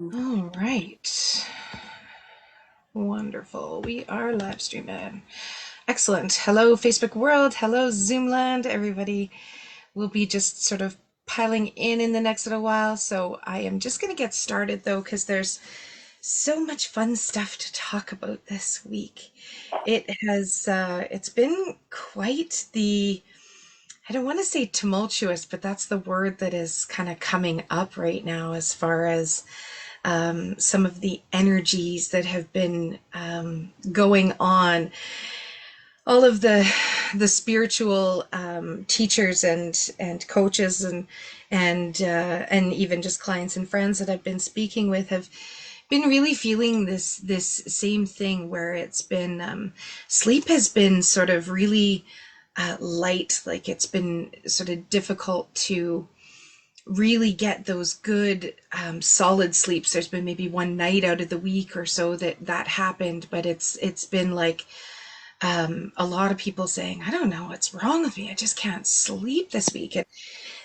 All right. Wonderful. We are live streaming. Excellent. Hello, Facebook world. Hello, Zoomland. Everybody will be just sort of piling in the next little while. So I am just going to get started though, because there's so much fun stuff to talk about this week. It's been quite the, I don't want to say tumultuous, but that's the word that is kind of coming up right now as far as some of the energies that have been going on. All of the spiritual teachers and coaches and even just clients and friends that I've been speaking with have been really feeling this same thing where it's been sleep has been sort of really light, like it's been sort of difficult to really get those good solid sleeps. There's been maybe one night out of the week or so that happened, but it's been like a lot of people saying, I don't know what's wrong with me, I just can't sleep this week. And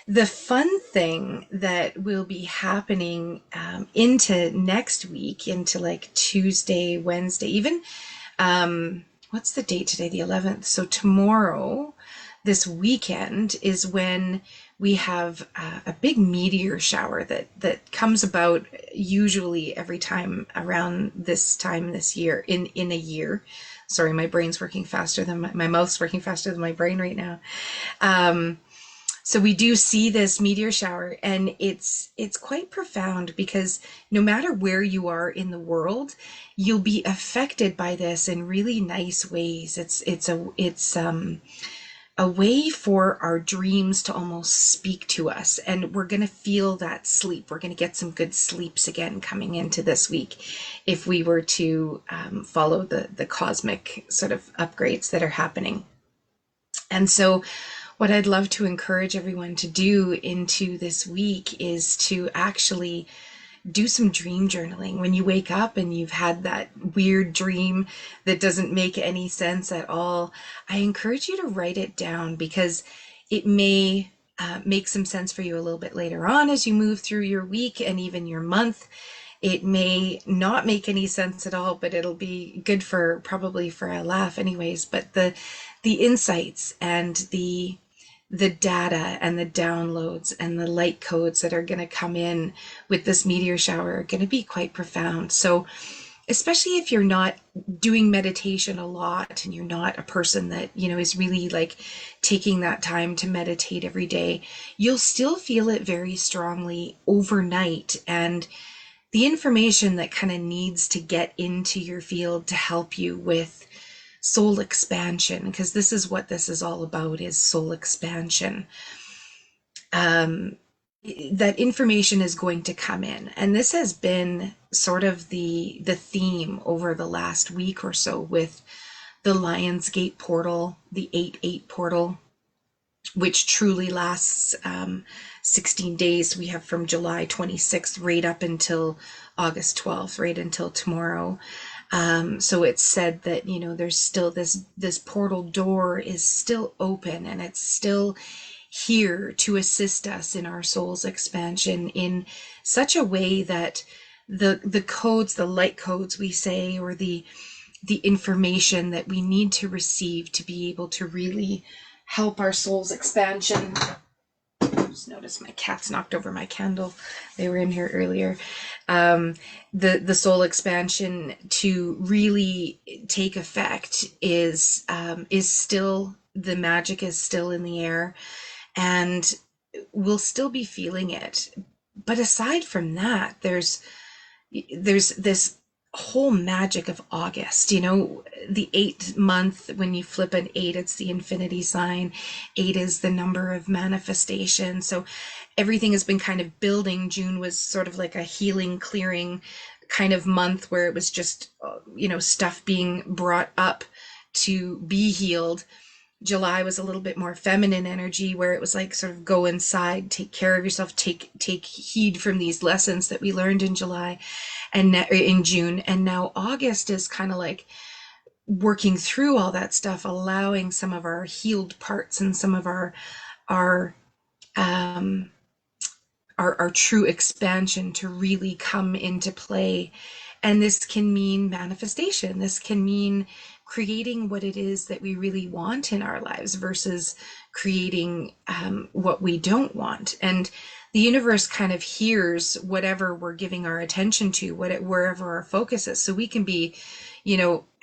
the fun thing that will be happening into next week, into like Tuesday, Wednesday, even what's the date today, the 11th, so tomorrow, this weekend, is when we have a big meteor shower that comes about usually every time around this time this year, in a year. Sorry, my brain's working faster than my mouth's working faster than my brain right now. So we do see this meteor shower, and it's quite profound because no matter where you are in the world, you'll be affected by this in really nice ways. It's a way for our dreams to almost speak to us, and we're going to feel that sleep. We're going to get some good sleeps again coming into this week if we were to follow the cosmic sort of upgrades that are happening. And so what I'd love to encourage everyone to do into this week is to actually do some dream journaling. When you wake up and you've had that weird dream that doesn't make any sense at all, I encourage you to write it down, because it may make some sense for you a little bit later on as you move through your week and even your month. It may not make any sense at all, but it'll be good for, probably for a laugh anyways. But the insights and the data and the downloads and the light codes that are going to come in with this meteor shower are going to be quite profound. So especially if you're not doing meditation a lot and you're not a person that, is really like taking that time to meditate every day, you'll still feel it very strongly overnight. And the information that kind of needs to get into your field to help you with soul expansion, because this is what this is all about, is soul expansion. um, that information is going to come in, and this has been sort of the theme over the last week or so with the Lionsgate portal, the 8-8 portal, which truly lasts 16 days. We have from July 26th right up until August 12th, right until tomorrow. So it's said that, there's still this portal door is still open, and it's still here to assist us in our soul's expansion in such a way that the codes, the light codes we say, or the information that we need to receive to be able to really help our soul's expansion. I just noticed my cats knocked over my candle. They were in here earlier. The soul expansion to really take effect is still, the magic is still in the air, and we'll still be feeling it. But aside from that, there's this whole magic of August. The 8th month, when you flip an 8, it's the infinity sign. 8 is the number of manifestation. So everything has been kind of building. June was sort of like a healing, clearing kind of month where it was just, stuff being brought up to be healed. July was a little bit more feminine energy, where it was like sort of go inside, take care of yourself, take heed from these lessons that we learned in July and in June. And now August is kind of like working through all that stuff, allowing some of our healed parts and some of our our true expansion to really come into play. And this can mean manifestation. This can mean creating what it is that we really want in our lives versus creating what we don't want. And the universe kind of hears whatever we're giving our attention to, wherever our focus is. So we can be,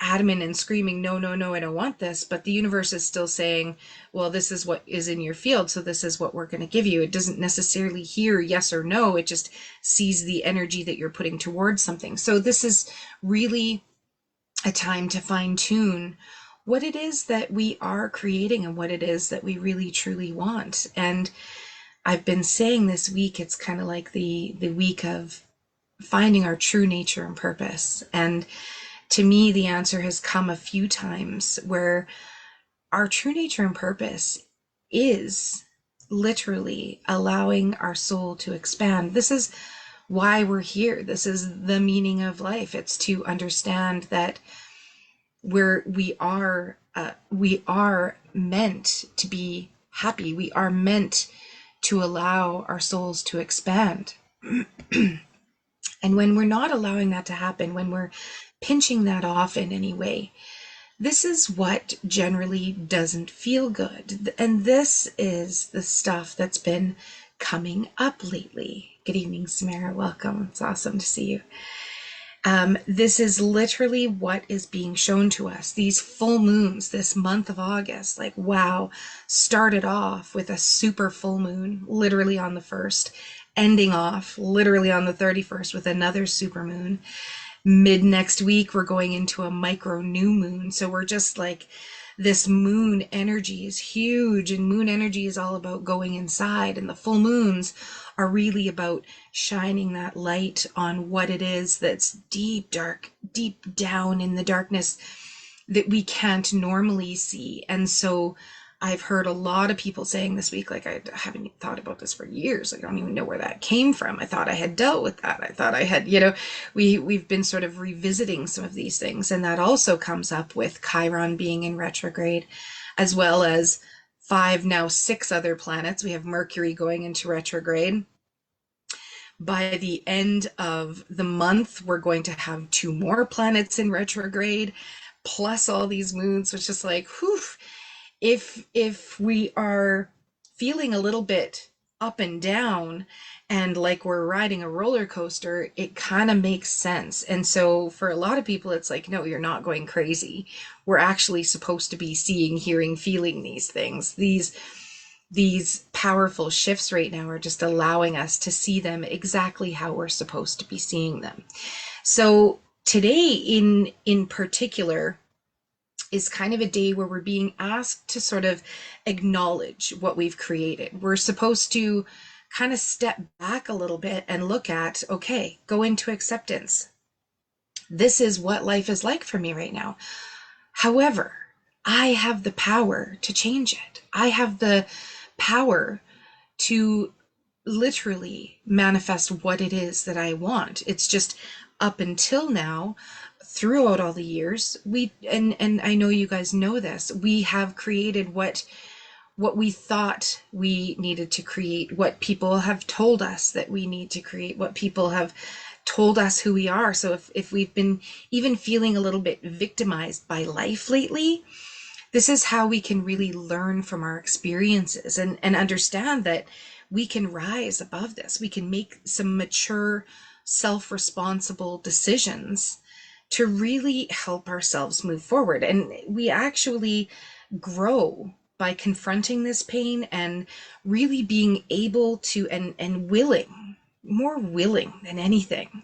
adamant and screaming, no, no, no, I don't want this. But the universe is still saying, well, this is what is in your field. So this is what we're going to give you. It doesn't necessarily hear yes or no. It just sees the energy that you're putting towards something. So this is really a time to fine tune what it is that we are creating and what it is that we really truly want. And I've been saying this week, it's kind of like the week of finding our true nature and purpose. And to me, the answer has come a few times where our true nature and purpose is literally allowing our soul to expand. This is why we're here. This is the meaning of life. It's to understand that we are meant to be happy. We are meant to allow our souls to expand. And when we're not allowing that to happen, when we're pinching that off in any way, this is what generally doesn't feel good. And this is the stuff that's been coming up lately. Good evening, Samara. Welcome. It's awesome to see you. This is literally what is being shown to us. These full moons this month of August, like, wow, started off with a super full moon, literally on the 1st, ending off literally on the 31st with another super moon. Mid next week, we're going into a micro new moon. So we're just like, this moon energy is huge, and moon energy is all about going inside, and the full moons are really about shining that light on what it is that's deep, dark, deep down in the darkness that we can't normally see. And so I've heard a lot of people saying this week, like, I haven't thought about this for years. I don't even know where that came from. I thought I had dealt with that. I thought I had, we've been sort of revisiting some of these things. And that also comes up with Chiron being in retrograde, as well as 5, now 6 other planets. We have Mercury going into retrograde. By the end of the month, we're going to have 2 more planets in retrograde, plus all these moons. So it's just like, whew. If we are feeling a little bit up and down and like we're riding a roller coaster, it kind of makes sense. And so for a lot of people, it's like, no, you're not going crazy. We're actually supposed to be seeing, hearing, feeling these things. These powerful shifts right now are just allowing us to see them exactly how we're supposed to be seeing them. So today in particular is kind of a day where we're being asked to sort of acknowledge what we've created. We're supposed to kind of step back a little bit and look at, okay, go into acceptance. This is what life is like for me right now. However, I have the power to change it. I have the power to literally manifest what it is that I want. It's just up until now, throughout all the years, and I know you guys know this, we have created what we thought we needed to create, what people have told us that we need to create, what people have told us who we are. So if we've been even feeling a little bit victimized by life lately, this is how we can really learn from our experiences and understand that we can rise above this. We can make some mature, self-responsible decisions to really help ourselves move forward. And we actually grow by confronting this pain and really being able to and willing, more willing than anything,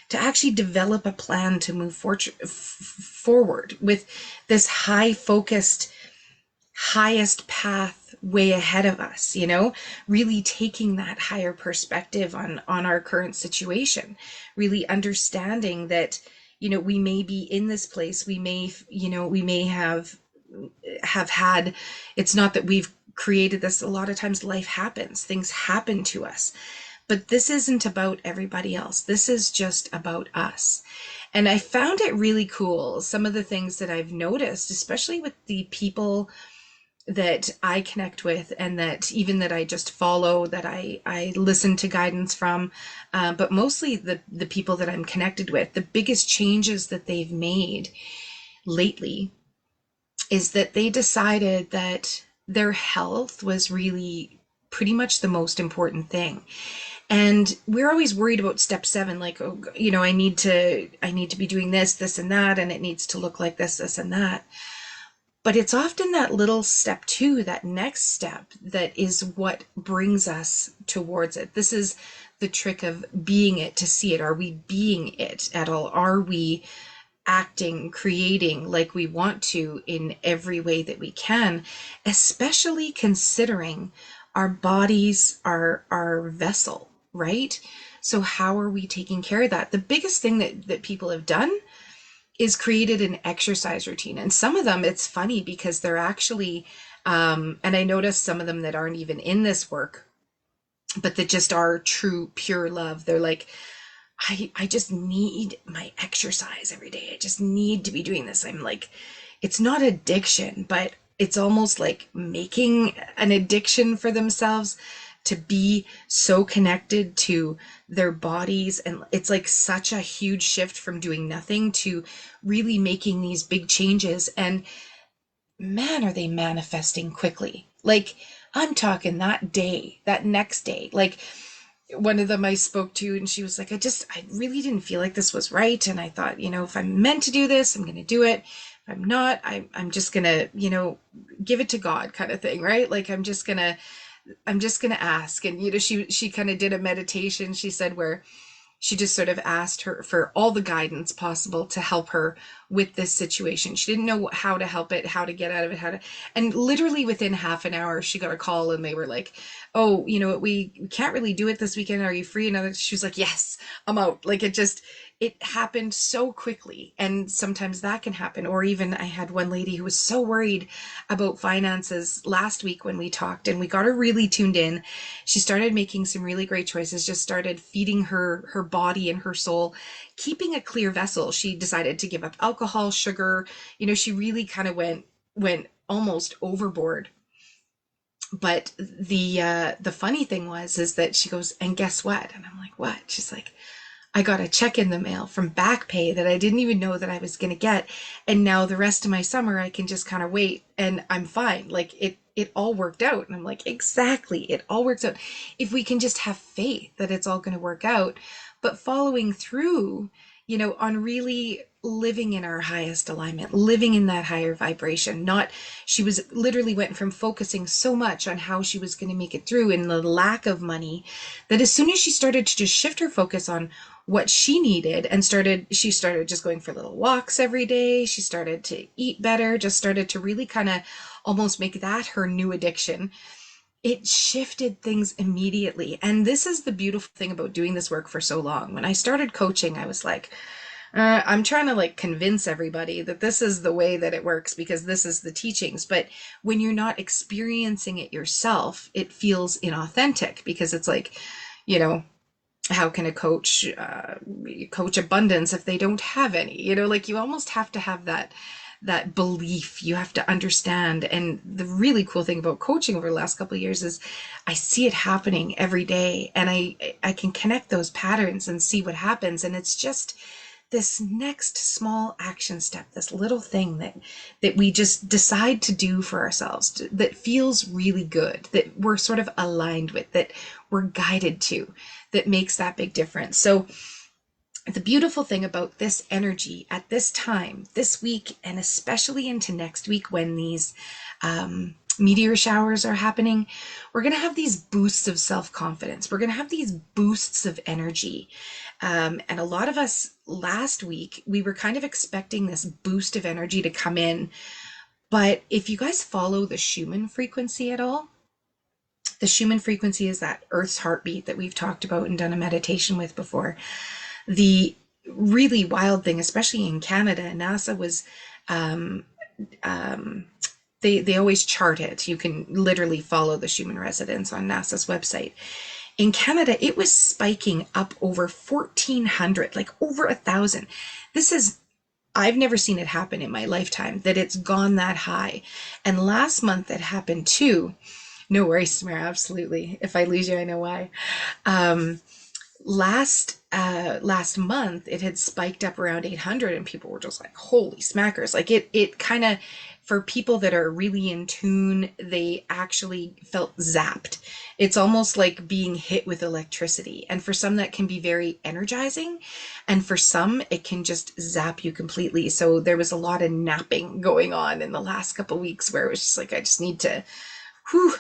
to actually develop a plan to move forward with this high focused, highest path way ahead of us, really taking that higher perspective on our current situation, really understanding that, we may be in this place, we may have had, it's not that we've created this. A lot of times life happens, things happen to us, but this isn't about everybody else. This is just about us. And I found it really cool, some of the things that I've noticed, especially with the people that I connect with, and that even that I just follow, that I listen to guidance from, but mostly the people that I'm connected with, the biggest changes that they've made lately is that they decided that their health was really pretty much the most important thing. And we're always worried about step 7, like, oh, I need to be doing this and that, and it needs to look like this and that. But it's often that little step 2, that next step, that is what brings us towards it. This is the trick of being it to see it. Are we being it at all? Are we acting, creating like we want to in every way that we can, especially considering our bodies, our vessel, right? So how are we taking care of that? The biggest thing that people have done is created an exercise routine. And some of them, it's funny because they're actually, and I noticed some of them that aren't even in this work, but that just are true, pure love. They're like, I just need my exercise every day. I just need to be doing this. I'm like, it's not addiction, but it's almost like making an addiction for themselves to be so connected to their bodies. And it's like such a huge shift from doing nothing to really making these big changes. And man, are they manifesting quickly. Like, I'm talking that day, that next day. Like, one of them I spoke to, and she was like, I really didn't feel like this was right. And I thought, if I'm meant to do this, I'm going to do it. If I'm not, I'm just going to, give it to God, kind of thing. Right. Like, I'm just going to ask. And, she kind of did a meditation, she said, where she just sort of asked her for all the guidance possible to help her with this situation. She didn't know how to help it, how to get out of it, and literally within half an hour, she got a call and they were like, oh, we can't really do it this weekend. Are you free? And she was like, yes, I'm out. Like, it happened so quickly. And sometimes that can happen. Or even I had one lady who was so worried about finances last week when we talked, and we got her really tuned in. She started making some really great choices, just started feeding her body and her soul, keeping a clear vessel. She decided to give up alcohol, sugar. She really kind of went almost overboard. But the funny thing is that she goes, and guess what? And I'm like, what? She's like, I got a check in the mail from back pay that I didn't even know that I was going to get. And now the rest of my summer, I can just kind of wait and I'm fine. Like, it all worked out. And I'm like, exactly. It all works out. If we can just have faith that it's all going to work out, but following through, on really living in our highest alignment, living in that higher vibration. Not, she was literally went from focusing so much on how she was going to make it through and the lack of money, that as soon as she started to just shift her focus on what she needed and she started just going for little walks every day. She started to eat better, just started to really kind of almost make that her new addiction. It shifted things immediately. And this is the beautiful thing about doing this work for so long. When I started coaching, I was like, I'm trying to like convince everybody that this is the way that it works because this is the teachings. But when you're not experiencing it yourself, it feels inauthentic because it's like, you know, how can a coach abundance if they don't have any? Like, you almost have to have that belief. You have to understand. And the really cool thing about coaching over the last couple of years is I see it happening every day, and I can connect those patterns and see what happens. And it's just this next small action step, this little thing that we just decide to do for ourselves, that feels really good, that we're sort of aligned with, that we're guided to, that makes that big difference. So the beautiful thing about this energy at this time, this week, and especially into next week when these meteor showers are happening, we're going to have these boosts of self-confidence. We're going to have these boosts of energy. And a lot of us last week, we were kind of expecting this boost of energy to come in. But if you guys follow the Schumann frequency at all, the Schumann frequency is that Earth's heartbeat that we've talked about and done a meditation with before. The really wild thing, especially in Canada, NASA was, they always chart it. You can literally follow the Schumann resonance on NASA's website. In Canada, it was spiking up over 1,400, like over 1,000. This is I've never seen it happen in my lifetime that it's gone that high. And last month it happened too. No worries, Samara, absolutely. If I lose you, I know why. Um, last month it had spiked up around 800 and people were just like, holy smackers. Like it kind of, for people that are really in tune, they actually felt zapped. It's almost like being hit with electricity, and for some that can be very energizing, and for some it can just zap you completely. So there was a lot of napping going on in the last couple of weeks where it was just like, I just need to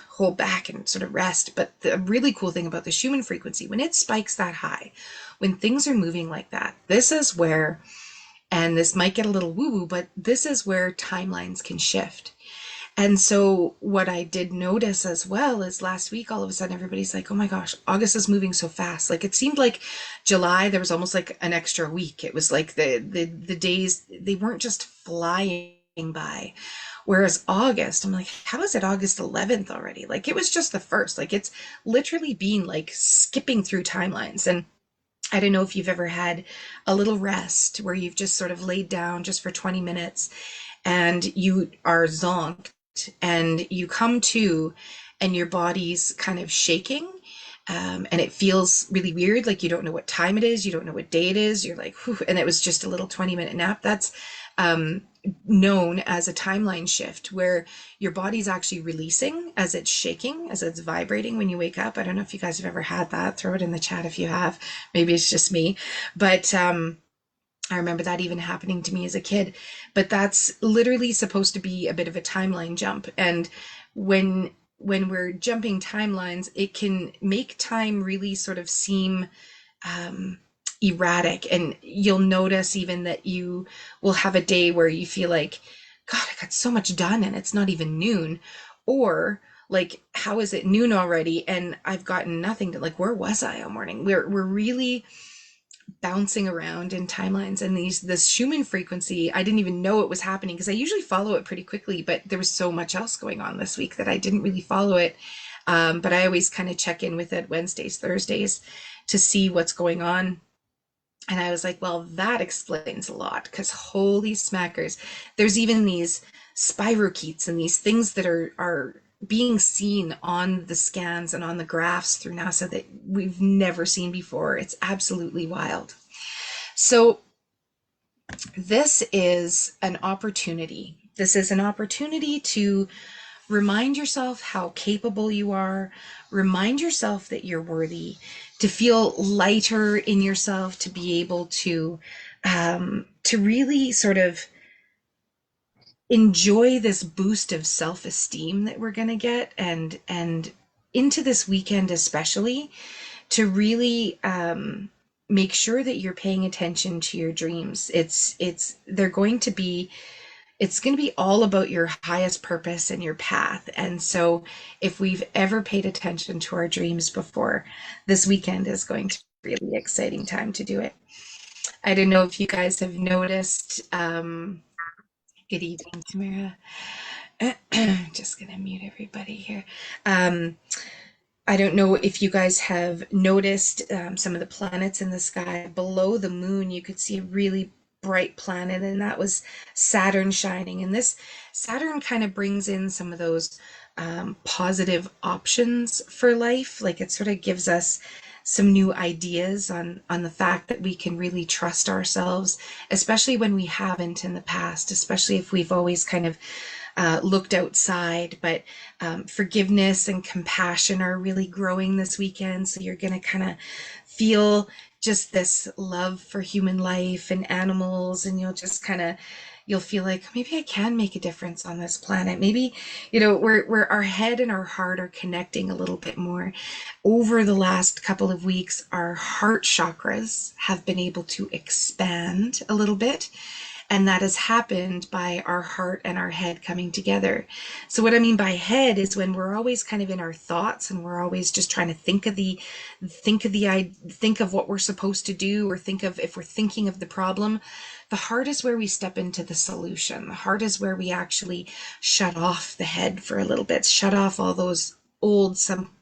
hold back and sort of rest. But the really cool thing about the Schumann frequency, when it spikes that high, when things are moving like that, this is where, and this might get a little woo woo, but this is where timelines can shift. And so what I did notice as well is last week, all of a sudden, everybody's like, oh my gosh, August is moving so fast. Like it seemed like July, there was almost like an extra week. It was like the days, they weren't just flying by. Whereas August, I'm like, how is it August 11th already? Like it was just the first. Like it's literally been like skipping through timelines. And I don't know if you've ever had a little rest where you've just sort of laid down just for 20 minutes and you are zonked and you come to and your body's kind of shaking. And it feels really weird, like you don't know what time it is, you don't know what day it is. You're like, whew, and it was just a little 20-minute nap. That's um, known as a timeline shift, where your body's actually releasing as it's shaking, as it's vibrating when you wake up. I don't know if you guys have ever had that. Throw it in the chat if you have. Maybe it's just me, but I remember that even happening to me as a kid. But that's literally supposed to be a bit of a timeline jump. And when we're jumping timelines, it can make time really sort of seem um, erratic. And you'll notice even that you will have a day where you feel like, God, I got so much done and it's not even noon. Or like, how is it noon already? And I've gotten nothing to, like, where was I all morning? We're really bouncing around in timelines, and this Schumann frequency, I didn't even know it was happening because I usually follow it pretty quickly, but there was so much else going on this week that I didn't really follow it. But I always kind of check in with it Wednesdays, Thursdays to see what's going on. And I was like, well, that explains a lot, because holy smackers, there's even these spirochetes and these things that are being seen on the scans and on the graphs through NASA that we've never seen before. It's absolutely wild. So this is an opportunity. This is an opportunity to remind yourself how capable you are, remind yourself that you're worthy, to feel lighter in yourself, to be able to really sort of enjoy this boost of self-esteem that we're going to get, and into this weekend especially, to really make sure that you're paying attention to your dreams. They're going to be, it's going to be all about your highest purpose and your path. And so if we've ever paid attention to our dreams before, this weekend is going to be a really exciting time to do it. I don't know if you guys have noticed. Good evening, Tamara. Just gonna mute everybody here. Um, I don't know if you guys have noticed some of the planets in the sky. Below the moon, you could see a really bright planet, and that was Saturn shining. And this Saturn kind of brings in some of those positive options for life. Like it sort of gives us some new ideas on the fact that we can really trust ourselves, especially when we haven't in the past, especially if we've always kind of looked outside. But forgiveness and compassion are really growing this weekend. So you're going to kind of feel just this love for human life and animals, and you'll feel like maybe I can make a difference on this planet. Maybe, where our head and our heart are connecting a little bit more. Over the last couple of weeks, our heart chakras have been able to expand a little bit. And that has happened by our heart and our head coming together. So what I mean by head is when we're always kind of in our thoughts and we're always just trying to think of what we're supposed to do, or think of, if we're thinking of the problem, the heart is where we step into the solution. The heart is where we actually shut off the head for a little bit, shut off all those old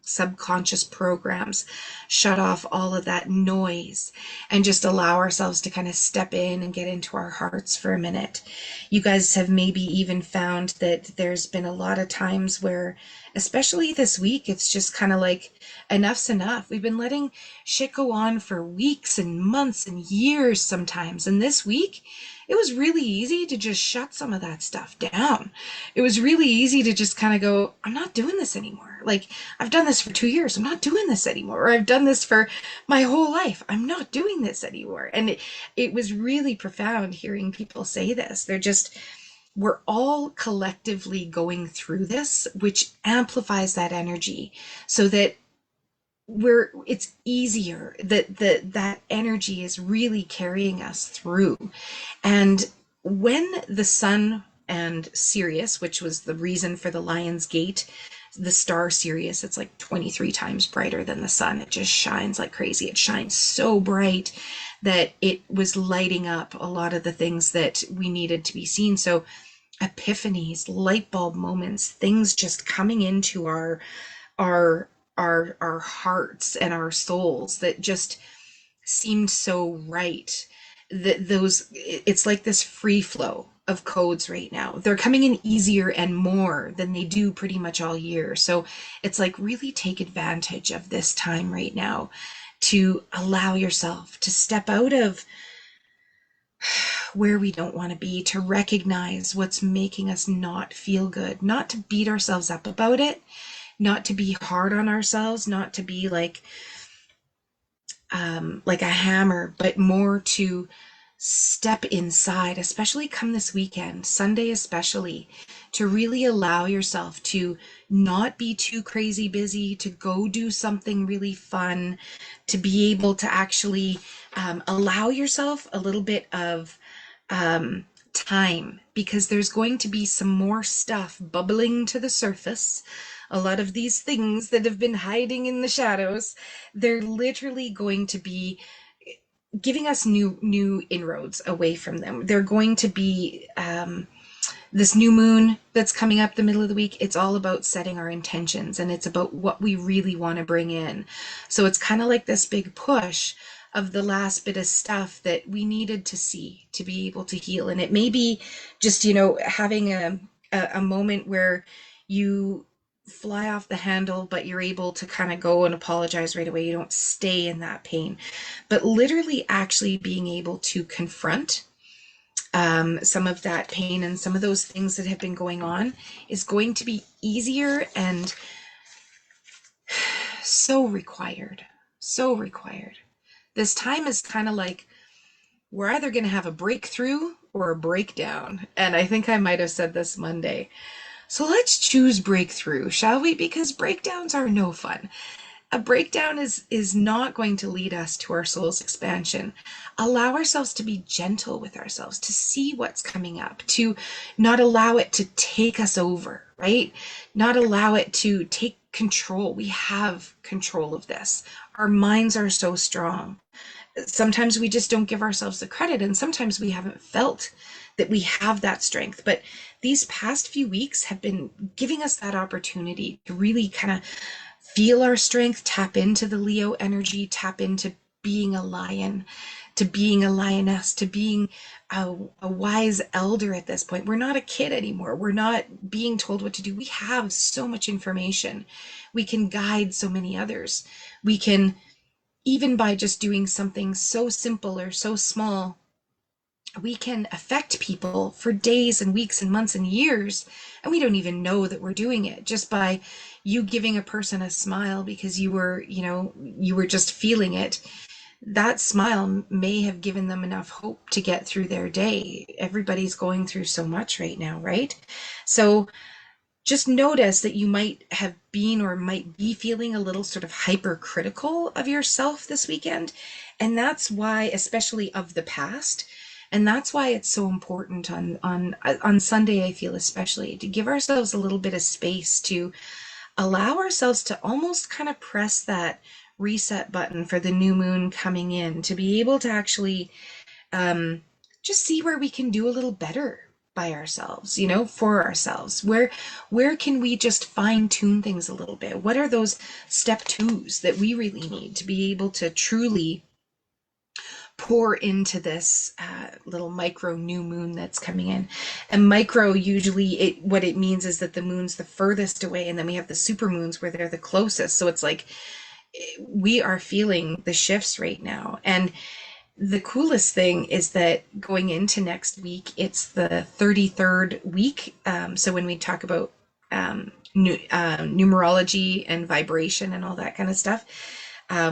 subconscious programs, shut off all of that noise, and just allow ourselves to kind of step in and get into our hearts for a minute. You guys have maybe even found that there's been a lot of times where, especially this week, it's just kind of like, enough's enough. We've been letting shit go on for weeks and months and years sometimes. And this week, it was really easy to just shut some of that stuff down. It was really easy to just kind of go, I'm not doing this anymore. Like, I've done this for 2 years. I'm not doing this anymore. Or I've done this for my whole life. I'm not doing this anymore. And it was really profound hearing people say this. We're all collectively going through this, which amplifies that energy so that it's easier that energy is really carrying us through. And when the sun and Sirius, which was the reason for the Lion's Gate, the star Sirius, it's like 23 times brighter than the sun. It just shines like crazy. It shines so bright that it was lighting up a lot of the things that we needed to be seen. So epiphanies, light bulb moments, things just coming into our our hearts and our souls that just seemed so right. That those It's like this free flow of codes right now. They're coming in easier and more than they do pretty much all year. So it's like, really take advantage of this time right now to allow yourself to step out of where we don't want to be, to recognize what's making us not feel good, not to beat ourselves up about it, not to be hard on ourselves, not to be like a hammer, but more to step inside, especially come this weekend, Sunday especially, to really allow yourself to not be too crazy busy, to go do something really fun, to be able to actually allow yourself a little bit of time, because there's going to be some more stuff bubbling to the surface. A lot of these things that have been hiding in the shadows, they're literally going to be giving us new inroads away from them. They're going to be this new moon that's coming up the middle of the week. It's all about setting our intentions, and it's about what we really want to bring in. So it's kind of like this big push of the last bit of stuff that we needed to see to be able to heal. And it may be just, having a moment where you fly off the handle, but you're able to kind of go and apologize right away. You don't stay in that pain, but literally actually being able to confront some of that pain and some of those things that have been going on is going to be easier and so required. So required. This time is kind of like, we're either going to have a breakthrough or a breakdown. And I think I might have said this Monday. So let's choose breakthrough, shall we? Because breakdowns are no fun. A breakdown is not going to lead us to our soul's expansion. Allow ourselves to be gentle with ourselves, to see what's coming up, to not allow it to take us over, right? Not allow it to take control. We have control of this. Our minds are so strong. Sometimes we just don't give ourselves the credit, and sometimes we haven't felt that we have that strength. But these past few weeks have been giving us that opportunity to really kind of feel our strength, tap into the Leo energy, tap into being a lion, to being a lioness, to being a wise elder at this point. We're not a kid anymore. We're not being told what to do. We have so much information. We can guide so many others. We can, even by just doing something so simple or so small, we can affect people for days and weeks and months and years, and we don't even know that we're doing it, just by you giving a person a smile because you were just feeling it. That smile may have given them enough hope to get through their day. Everybody's going through so much right now, right? So just notice that you might have been or might be feeling a little sort of hypercritical of yourself this weekend. And that's why, especially of the past, and that's why it's so important on Sunday, I feel especially, to give ourselves a little bit of space to allow ourselves to almost kind of press that reset button for the new moon coming in, to be able to actually just see where we can do a little better, by ourselves, you know, for ourselves? Where can we just fine tune things a little bit? What are those step twos that we really need to be able to truly pour into this little micro new moon that's coming in? And micro, usually it what it means is that the moon's the furthest away, and then we have the super moons where they're the closest. So it's like we are feeling the shifts right now. And the coolest thing is that going into next week, it's the 33rd week. So when we talk about numerology and vibration and all that kind of stuff,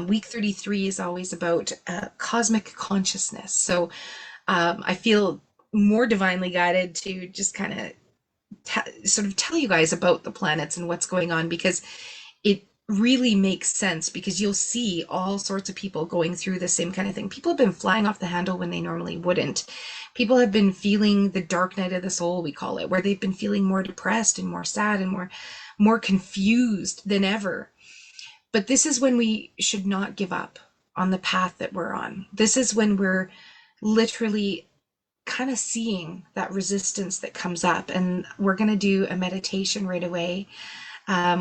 week 33 is always about cosmic consciousness. So I feel more divinely guided to just kind of sort of tell you guys about the planets and what's going on, because it really makes sense, because you'll see all sorts of people going through the same kind of thing. People have been flying off the handle when they normally wouldn't. People have been feeling the dark night of the soul, we call it, where they've been feeling more depressed and more sad and more confused than ever. But this is when we should not give up on the path that we're on. This is when we're literally kind of seeing that resistance that comes up. And we're going to do a meditation right away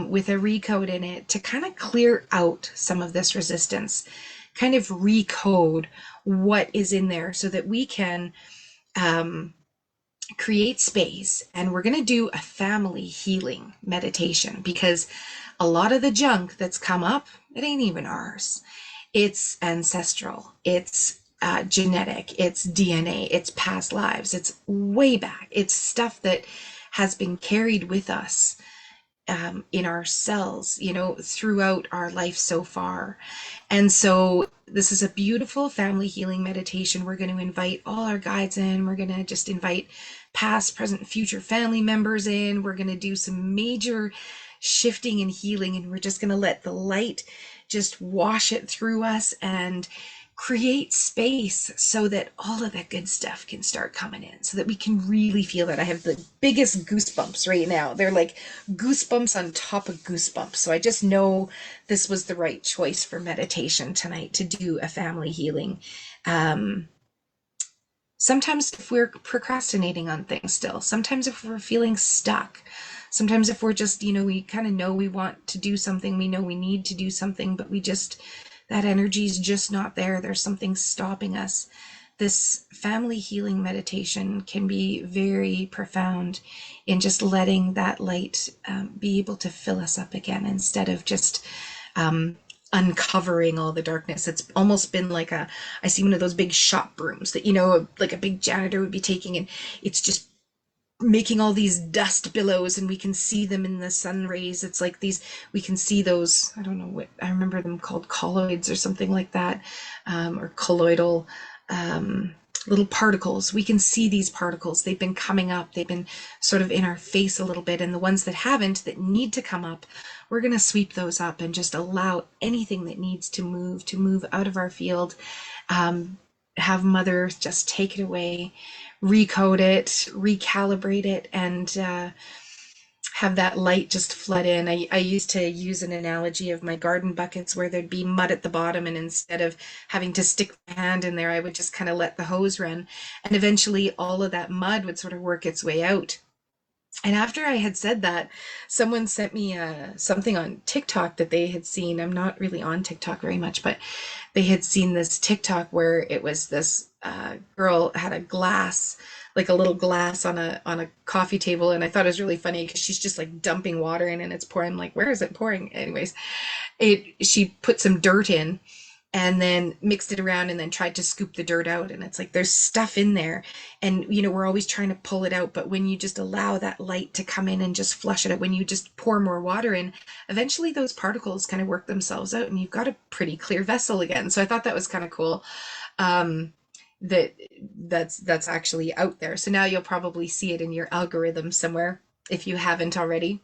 with a recode in it to kind of clear out some of this resistance, kind of recode what is in there so that we can create space. And we're going to do a family healing meditation, because a lot of the junk that's come up, it ain't even ours. It's ancestral, it's genetic, it's DNA, it's past lives, it's way back. It's stuff that has been carried with us in our cells, you know, throughout our life so far. And so this is a beautiful family healing meditation. We're going to invite all our guides in. We're going to just invite past, present, future family members in. We're going to do some major shifting and healing, and we're just going to let the light just wash it through us and create space so that all of that good stuff can start coming in, so that we can really feel that. I have the biggest goosebumps right now. They're like goosebumps on top of goosebumps. So I just know this was the right choice for meditation tonight, to do a family healing. Sometimes if we're procrastinating on things still, sometimes if we're feeling stuck, sometimes if we're just, you know, we kind of know we want to do something, we know we need to do something, but we just, that energy is just not there. There's something stopping us. This family healing meditation can be very profound in just letting that light be able to fill us up again, instead of just uncovering all the darkness. It's almost been like I see one of those big shop brooms that, you know, like a big janitor would be taking, and it's just making all these dust billows, and we can see them in the sun rays. It's like these, we can see those, I don't know what, I remember them called colloids or something like that, or colloidal little particles. We can see these particles. They've been coming up. They've been sort of in our face a little bit. And the ones that haven't, that need to come up, we're going to sweep those up and just allow anything that needs to move out of our field. Have Mother just take it away, recode it, recalibrate it, and have that light just flood in. I used to use an analogy of my garden buckets where there'd be mud at the bottom, and instead of having to stick my hand in there, I would just kind of let the hose run, and eventually all of that mud would sort of work its way out. And after I had said that, someone sent me something on TikTok that they had seen. I'm not really on TikTok very much, but they had seen this TikTok where it was this girl had a glass, like a little glass on a coffee table, and I thought it was really funny because she's just like dumping water in and it's pouring. I'm like, where is it pouring? Anyways, she put some dirt in and then mixed it around and then tried to scoop the dirt out, and it's like there's stuff in there, and you know, we're always trying to pull it out, but when you just allow that light to come in and just flush it out, when you just pour more water in, eventually those particles kind of work themselves out and you've got a pretty clear vessel again. So I thought that was kind of cool. That's actually out there. So now you'll probably see it in your algorithm somewhere if you haven't already.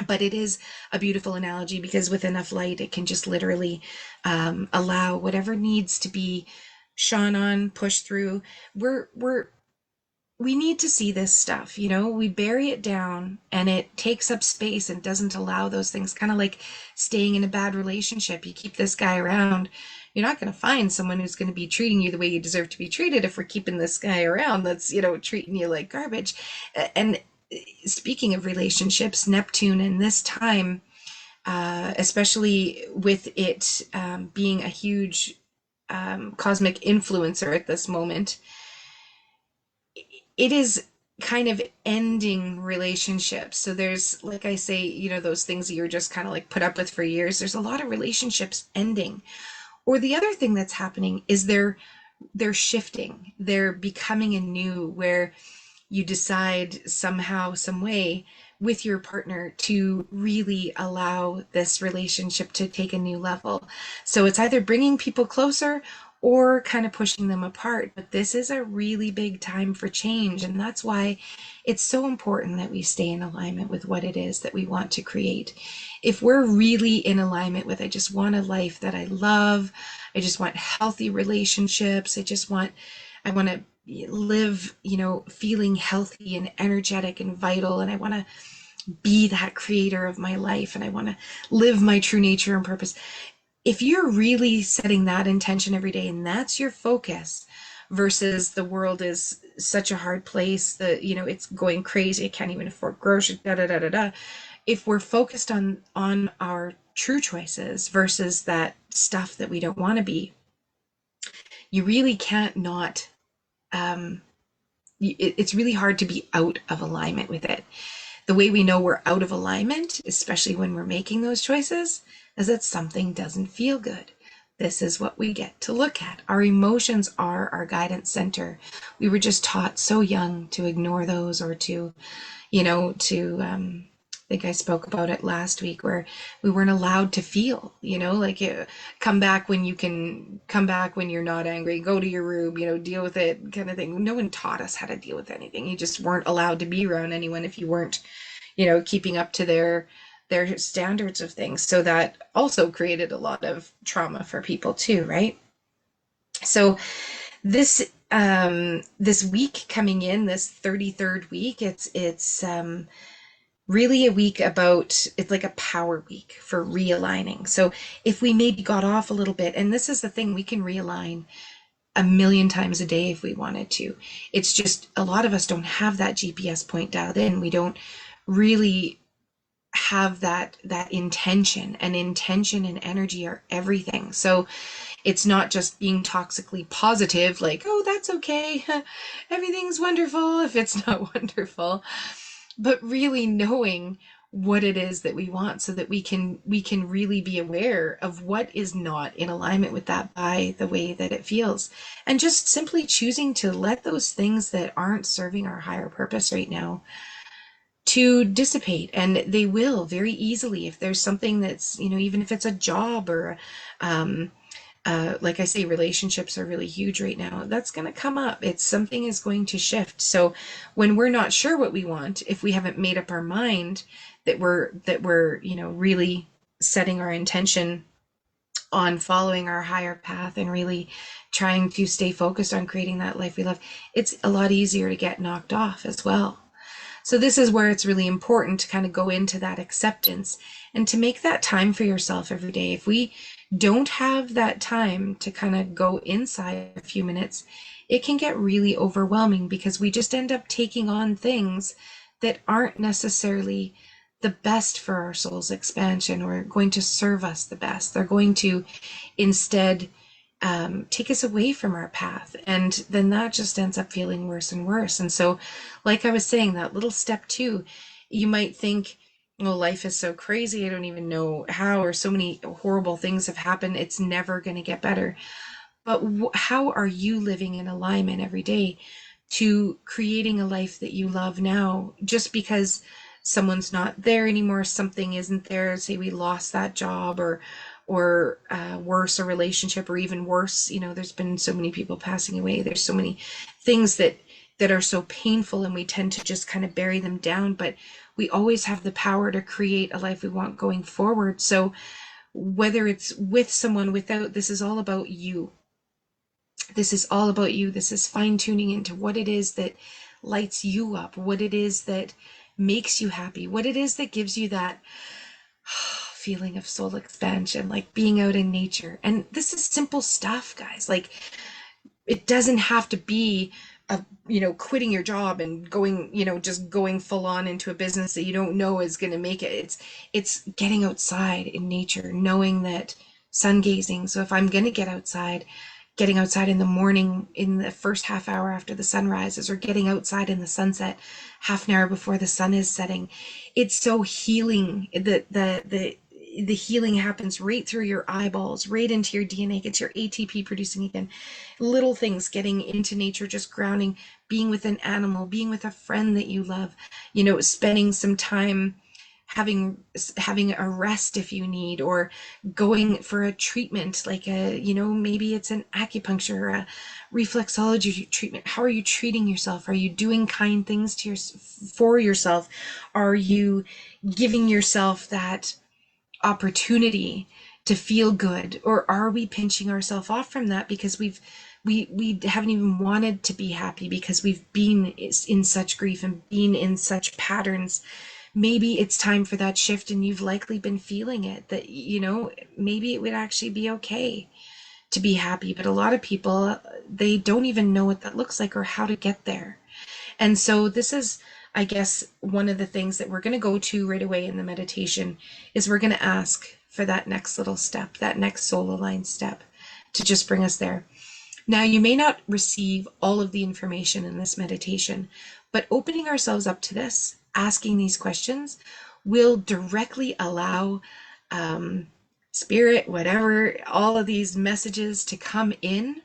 But it is a beautiful analogy, because with enough light, it can just literally allow whatever needs to be shone on, pushed through. We need to see this stuff, you know, we bury it down and it takes up space and doesn't allow those things, kind of like staying in a bad relationship. You keep this guy around, you're not going to find someone who's going to be treating you the way you deserve to be treated if we're keeping this guy around that's, treating you like garbage. And speaking of relationships, Neptune in this time, especially with it being a huge cosmic influencer at this moment, it is kind of ending relationships. So there's, like I say, those things that you're just kind of like put up with for years. There's a lot of relationships ending. Or the other thing that's happening is they're shifting. They're becoming anew, where you decide somehow, some way with your partner to really allow this relationship to take a new level. So it's either bringing people closer or kind of pushing them apart. But this is a really big time for change. And that's why it's so important that we stay in alignment with what it is that we want to create. If we're really in alignment with, I just want a life that I love, I just want healthy relationships, I want to live, feeling healthy and energetic and vital, and I want to be that creator of my life, and I want to live my true nature and purpose. If you're really setting that intention every day and that's your focus, versus the world is such a hard place that, it's going crazy, I can't even afford groceries, da da da da da. If we're focused on our true choices versus that stuff that we don't want to be, you really can't not it's really hard to be out of alignment with it. The way we know we're out of alignment, especially when we're making those choices, is that something doesn't feel good. This is what we get to look at. Our emotions are our guidance center. We were just taught so young to ignore those, or to, I think I spoke about it last week, where we weren't allowed to feel, like come back when you can come back, when you're not angry, go to your room, deal with it, kind of thing. No one taught us how to deal with anything. You just weren't allowed to be around anyone if you weren't, keeping up to their standards of things. So that also created a lot of trauma for people too, right? So this week coming in, this 33rd week, it's really a week about, it's like a power week for realigning. So if we maybe got off a little bit, and this is the thing, we can realign a million times a day if we wanted to. It's just a lot of us don't have that GPS point dialed in. We don't really have that intention, and intention and energy are everything. So it's not just being toxically positive, like, oh, that's okay, everything's wonderful, if it's not wonderful, but really knowing what it is that we want, so that we can really be aware of what is not in alignment with that, by the way that it feels, and just simply choosing to let those things that aren't serving our higher purpose right now to dissipate. And they will very easily. If there's something that's, even if it's a job, or like I say, relationships are really huge right now, that's going to come up. It's something is going to shift. So when we're not sure what we want, if we haven't made up our mind that we're really setting our intention on following our higher path and really trying to stay focused on creating that life we love, it's a lot easier to get knocked off as well. So this is where it's really important to kind of go into that acceptance and to make that time for yourself every day. If we don't have that time to kind of go inside a few minutes, it can get really overwhelming, because we just end up taking on things that aren't necessarily the best for our soul's expansion, or going to serve us the best. They're going to instead take us away from our path, and then that just ends up feeling worse and worse. And so, like I was saying, that little step 2, you might think, well, life is so crazy, I don't even know how, or so many horrible things have happened, it's never going to get better. But how are you living in alignment every day to creating a life that you love now? Just because someone's not there anymore, something isn't there, say we lost that job, or worse, a relationship, or even worse, there's been so many people passing away, there's so many things that are so painful, and we tend to just kind of bury them down. But we always have the power to create a life we want going forward. So whether it's with someone, without, this is all about you. This is all about you. This is fine tuning into what it is that lights you up, what it is that makes you happy, what it is that gives you that feeling of soul expansion, like being out in nature. And this is simple stuff, guys. Like, it doesn't have to be quitting your job and going, just going full on into a business that you don't know is going to make it. It's getting outside in nature, knowing that sun gazing. So if I'm going to get outside, getting outside in the morning in the first half hour after the sun rises, or getting outside in the sunset half an hour before the sun is setting, it's so healing. The healing happens right through your eyeballs, right into your DNA, gets your ATP producing again. Little things, getting into nature, just grounding, being with an animal, being with a friend that you love, spending some time having a rest if you need, or going for a treatment, like maybe it's an acupuncture or a reflexology treatment. How are you treating yourself? Are you doing kind things for yourself? Are you giving yourself that opportunity to feel good, or are we pinching ourselves off from that because we haven't even wanted to be happy because we've been in such grief and been in such patterns? Maybe it's time for that shift, and you've likely been feeling it, that maybe it would actually be okay to be happy, but a lot of people, they don't even know what that looks like or how to get there. And so this is, I guess, one of the things that we're going to go to right away in the meditation is we're going to ask for that next little step, that next soul aligned step, to just bring us there. Now, you may not receive all of the information in this meditation, but opening ourselves up to this, asking these questions, will directly allow spirit, whatever, all of these messages to come in,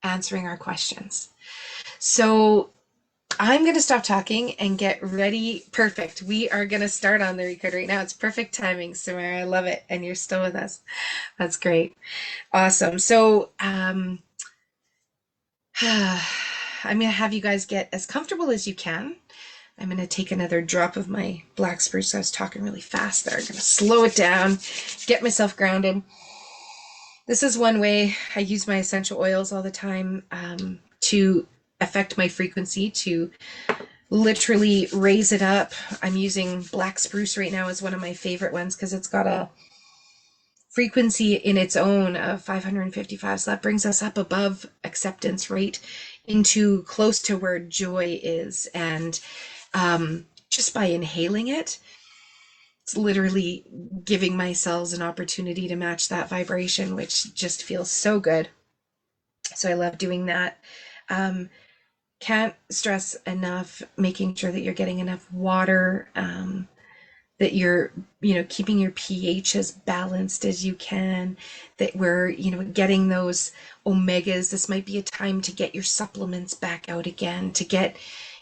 answering our questions. So I'm going to stop talking and get ready. Perfect. We are going to start on the record right now. It's perfect timing, Samara. I love it. And you're still with us. That's great. Awesome. So I'm going to have you guys get as comfortable as you can. I'm going to take another drop of my black spruce. I was talking really fast there. I'm going to slow it down, get myself grounded. This is one way I use my essential oils all the time to affect my frequency, to literally raise it up. I'm using black spruce right now as one of my favorite ones because it's got a frequency in its own of 555. So that brings us up above acceptance, right into close to where joy is. And just by inhaling it, it's literally giving my cells an opportunity to match that vibration, which just feels so good. So I love doing that. Can't stress enough making sure that you're getting enough water, that you're, keeping your pH as balanced as you can, that we're, getting those omegas. This might be a time to get your supplements back out again, to get,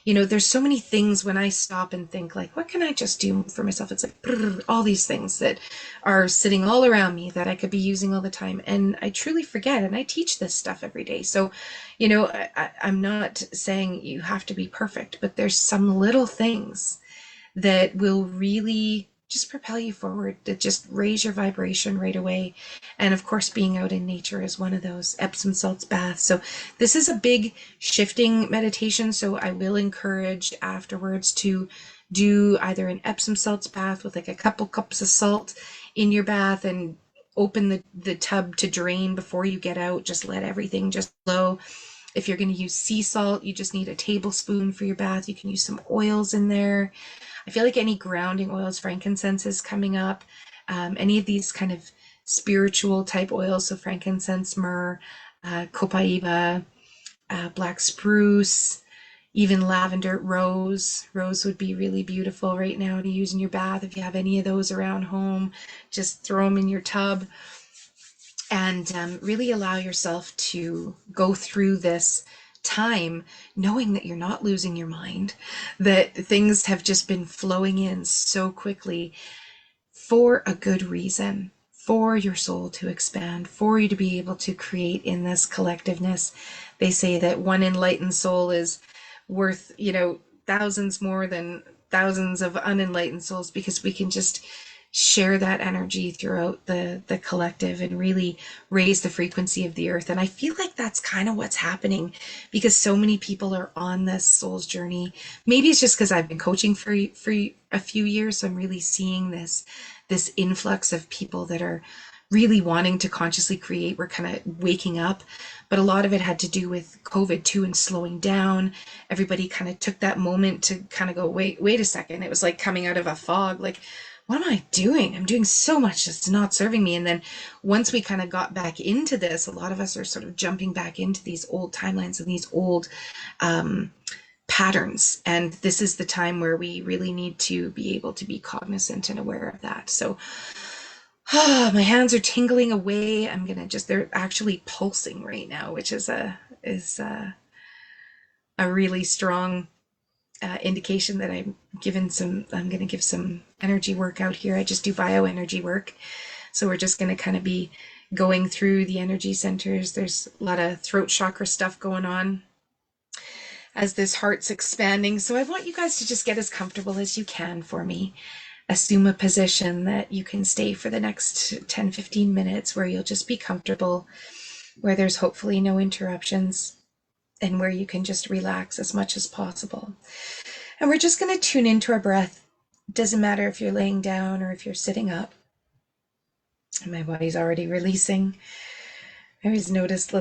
there's so many things when I stop and think, like, what can I just do for myself? It's like all these things that are sitting all around me that I could be using all the time. And I truly forget, and I teach this stuff every day. So, I'm not saying you have to be perfect, but there's some little things that will really just propel you forward, to just raise your vibration right away. And of course, being out in nature is one of those. Epsom salts bath. So this is a big shifting meditation. So I will encourage afterwards to do either an Epsom salts bath with like a couple cups of salt in your bath, and open the tub to drain before you get out. Just let everything just flow. If you're going to use sea salt, you just need a tablespoon for your bath. You can use some oils in there. I feel like any grounding oils, frankincense is coming up. Any of these kind of spiritual type oils, so frankincense, myrrh, copaiba, black spruce, even lavender, rose. Rose would be really beautiful right now to use in your bath. If you have any of those around home, just throw them in your tub, and really allow yourself to go through this time knowing that you're not losing your mind, that things have just been flowing in so quickly for a good reason, for your soul to expand, for you to be able to create in this collectiveness. They say that one enlightened soul is worth, thousands more than thousands of unenlightened souls, because we can just share that energy throughout the collective and really raise the frequency of the earth. And I feel like that's kind of what's happening, because so many people are on this soul's journey. Maybe it's just because I've been coaching for a few years, so I'm really seeing this this influx of people that are really wanting to consciously create. We're kind of waking up, but a lot of it had to do with COVID too and slowing down. Everybody kind of took that moment to kind of go, wait a second. It was like coming out of a fog, like, what am I doing? I'm doing so much that's not serving me. And then once we kind of got back into this, a lot of us are sort of jumping back into these old timelines and these old patterns. And this is the time where we really need to be able to be cognizant and aware of that. So my hands are tingling away. I'm gonna just, they're actually pulsing right now, which is a really strong indication that I'm going to give some energy work out here. I just do bioenergy work. So we're just going to kind of be going through the energy centers. There's a lot of throat chakra stuff going on as this heart's expanding. So I want you guys to just get as comfortable as you can for me. Assume a position that you can stay for the next 10-15 minutes where you'll just be comfortable, where there's hopefully no interruptions, and where you can just relax as much as possible. And we're just going to tune into our breath. It doesn't matter if you're laying down or if you're sitting up. And my body's already releasing. I always notice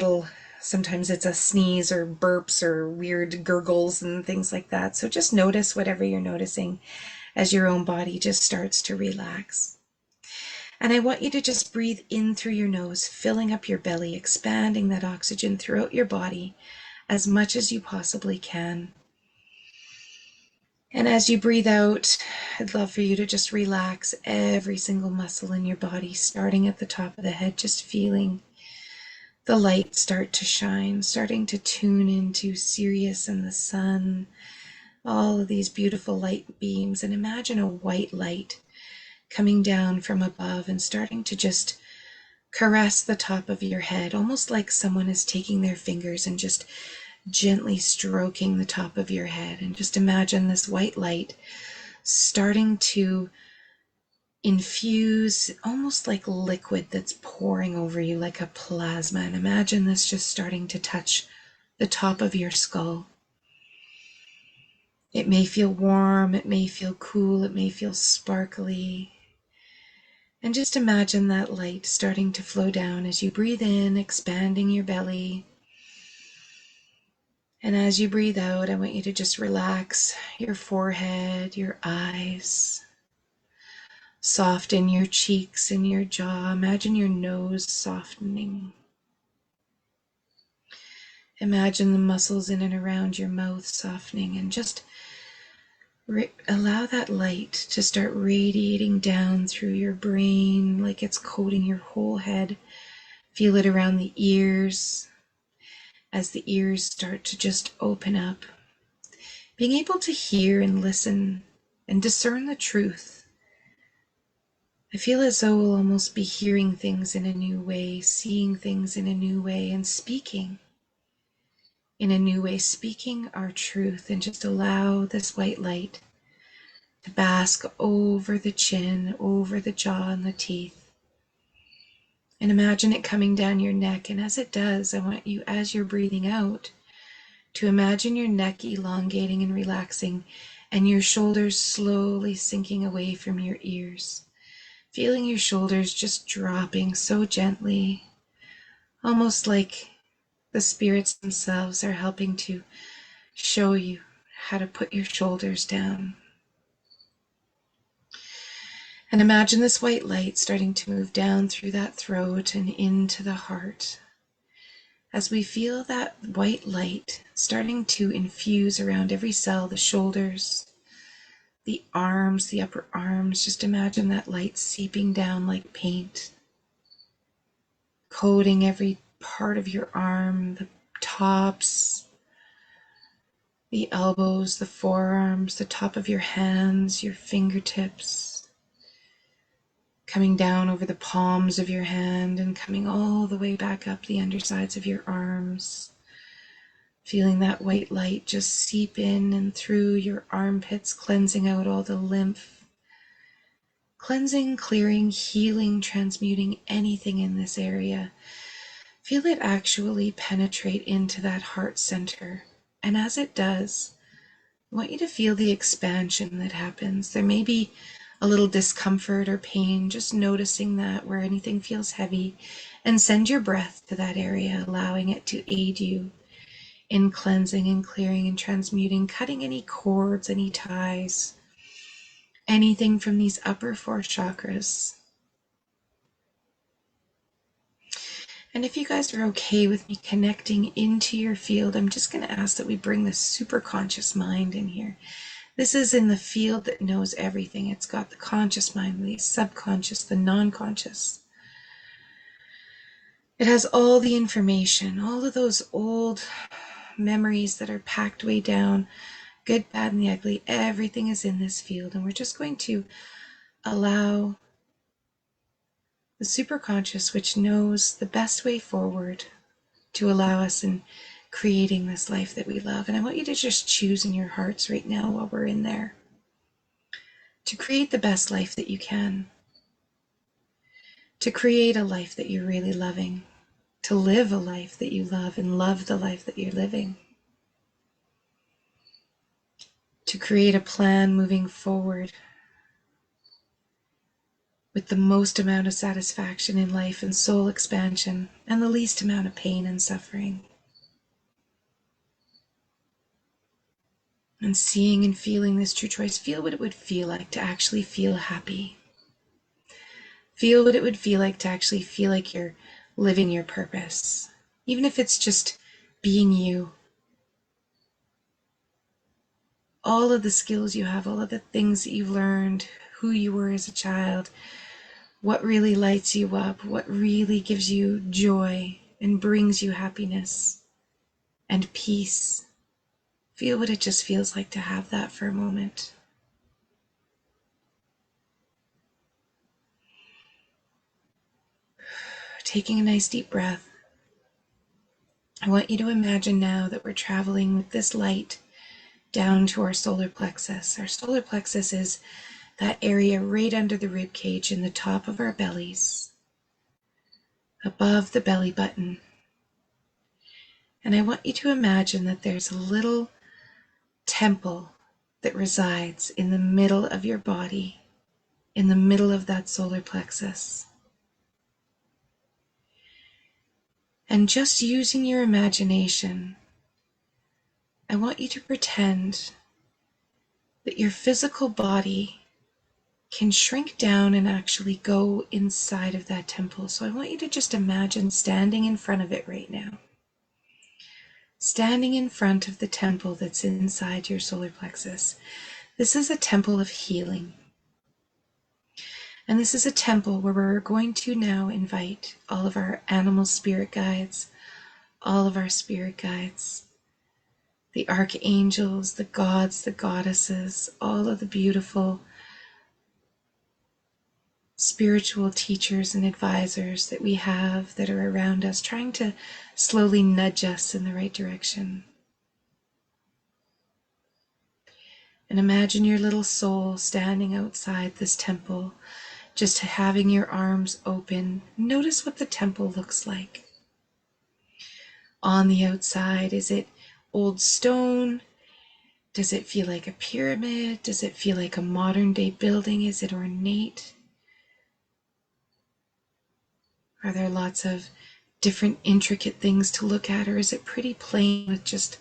sometimes it's a sneeze or burps or weird gurgles and things like that. So just notice whatever you're noticing as your own body just starts to relax. And I want you to just breathe in through your nose, filling up your belly, expanding that oxygen throughout your body as much as you possibly can. And as you breathe out, I'd love for you to just relax every single muscle in your body, starting at the top of the head, just feeling the light start to shine, starting to tune into Sirius and the sun, all of these beautiful light beams. And imagine a white light coming down from above and starting to just caress the top of your head, almost like someone is taking their fingers and just gently stroking the top of your head. And just imagine this white light starting to infuse, almost like liquid that's pouring over you like a plasma. And imagine this just starting to touch the top of your skull. It may feel warm, it may feel cool, it may feel sparkly. And just imagine that light starting to flow down as you breathe in, expanding your belly. And as you breathe out, I want you to just relax your forehead, your eyes, soften your cheeks and your jaw. Imagine your nose softening. Imagine the muscles in and around your mouth softening, and just allow that light to start radiating down through your brain like it's coating your whole head. Feel it around the ears as the ears start to just open up. Being able to hear and listen and discern the truth. I feel as though we'll almost be hearing things in a new way, seeing things in a new way, and speaking in a new way, speaking our truth. And just allow this white light to bask over the chin, over the jaw and the teeth. And imagine it coming down your neck. And as it does, I want you, as you're breathing out, to imagine your neck elongating and relaxing, and your shoulders slowly sinking away from your ears. Feeling your shoulders just dropping so gently, almost like the spirits themselves are helping to show you how to put your shoulders down. And imagine this white light starting to move down through that throat and into the heart. As we feel that white light starting to infuse around every cell, the shoulders, the arms, the upper arms, just imagine that light seeping down like paint, coating every part of your arm, the tops, the elbows, the forearms, the top of your hands, your fingertips, coming down over the palms of your hand and coming all the way back up the undersides of your arms. Feeling that white light just seep in and through your armpits, cleansing out all the lymph. Cleansing, clearing, healing, transmuting anything in this area. Feel it actually penetrate into that heart center. And as it does, I want you to feel the expansion that happens. There may be a little discomfort or pain, just noticing that where anything feels heavy, and send your breath to that area, allowing it to aid you in cleansing and clearing and transmuting, cutting any cords, any ties, anything from these upper 4 chakras. And if you guys are okay with me connecting into your field, I'm just going to ask that we bring the super conscious mind in here. This is in the field that knows everything. It's got the conscious mind, the subconscious, the non-conscious. It has all the information, all of those old memories that are packed way down, good, bad, and the ugly. Everything is in this field, and we're just going to allow the superconscious, which knows the best way forward, to allow us in creating this life that we love. And I want you to just choose in your hearts right now while we're in there to create the best life that you can, to create a life that you're really loving, to live a life that you love and love the life that you're living, to create a plan moving forward with the most amount of satisfaction in life and soul expansion and the least amount of pain and suffering. And seeing and feeling this true choice, feel what it would feel like to actually feel happy. Feel what it would feel like to actually feel like you're living your purpose, even if it's just being you. All of the skills you have, all of the things that you've learned, who you were as a child, what really lights you up, what really gives you joy and brings you happiness and peace. Feel what it just feels like to have that for a moment. Taking a nice deep breath. I want you to imagine now that we're traveling with this light down to our solar plexus. Our solar plexus is that area right under the rib cage in the top of our bellies, above the belly button. And I want you to imagine that there's a little temple that resides in the middle of your body, in the middle of that solar plexus. And just using your imagination, I want you to pretend that your physical body can shrink down and actually go inside of that temple. So I want you to just imagine standing in front of it right now. Standing in front of the temple that's inside your solar plexus. This is a temple of healing. And this is a temple where we're going to now invite all of our animal spirit guides, all of our spirit guides, the archangels, the gods, the goddesses, all of the beautiful spiritual teachers and advisors that we have that are around us, trying to slowly nudge us in the right direction. And imagine your little soul standing outside this temple, just having your arms open. Notice what the temple looks like. On the outside, is it old stone? Does it feel like a pyramid? Does it feel like a modern day building? Is it ornate? Are there lots of different intricate things to look at, or is it pretty plain with just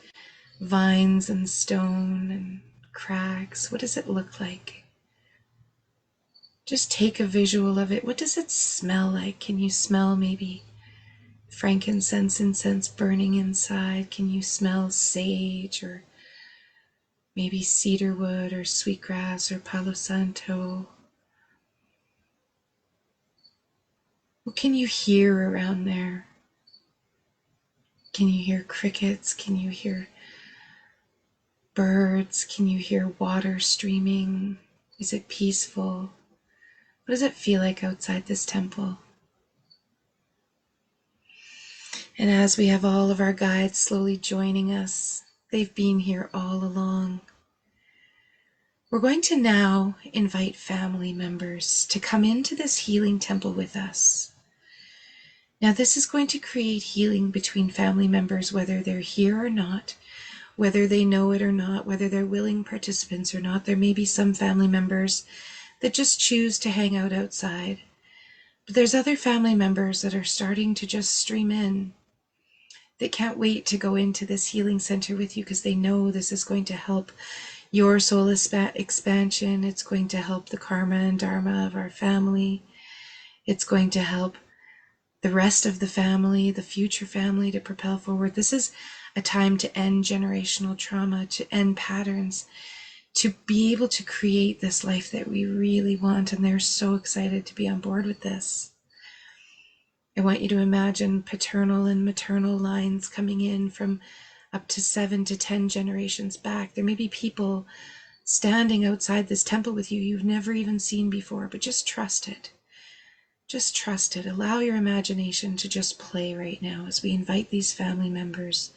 vines and stone and cracks? What does it look like? Just take a visual of it. What does it smell like? Can you smell maybe frankincense, incense burning inside? Can you smell sage or maybe cedar wood or sweetgrass or palo santo? What can you hear around there? Can you hear crickets? Can you hear birds? Can you hear water streaming? Is it peaceful? What does it feel like outside this temple? And as we have all of our guides slowly joining us, they've been here all along. We're going to now invite family members to come into this healing temple with us. Now, this is going to create healing between family members, whether they're here or not, whether they know it or not, whether they're willing participants or not. There may be some family members that just choose to hang out outside. But there's other family members that are starting to just stream in. They can't wait to go into this healing center with you because they know this is going to help your soul expansion. It's going to help the karma and dharma of our family. It's going to help the rest of the family, the future family, to propel forward. This is a time to end generational trauma, to end patterns, to be able to create this life that we really want. And they're so excited to be on board with this. I want you to imagine paternal and maternal lines coming in from up to 7 to 10 generations back. There may be people standing outside this temple with you you've never even seen before, but just trust it. Just trust it. Allow your imagination to just play right now as we invite these family members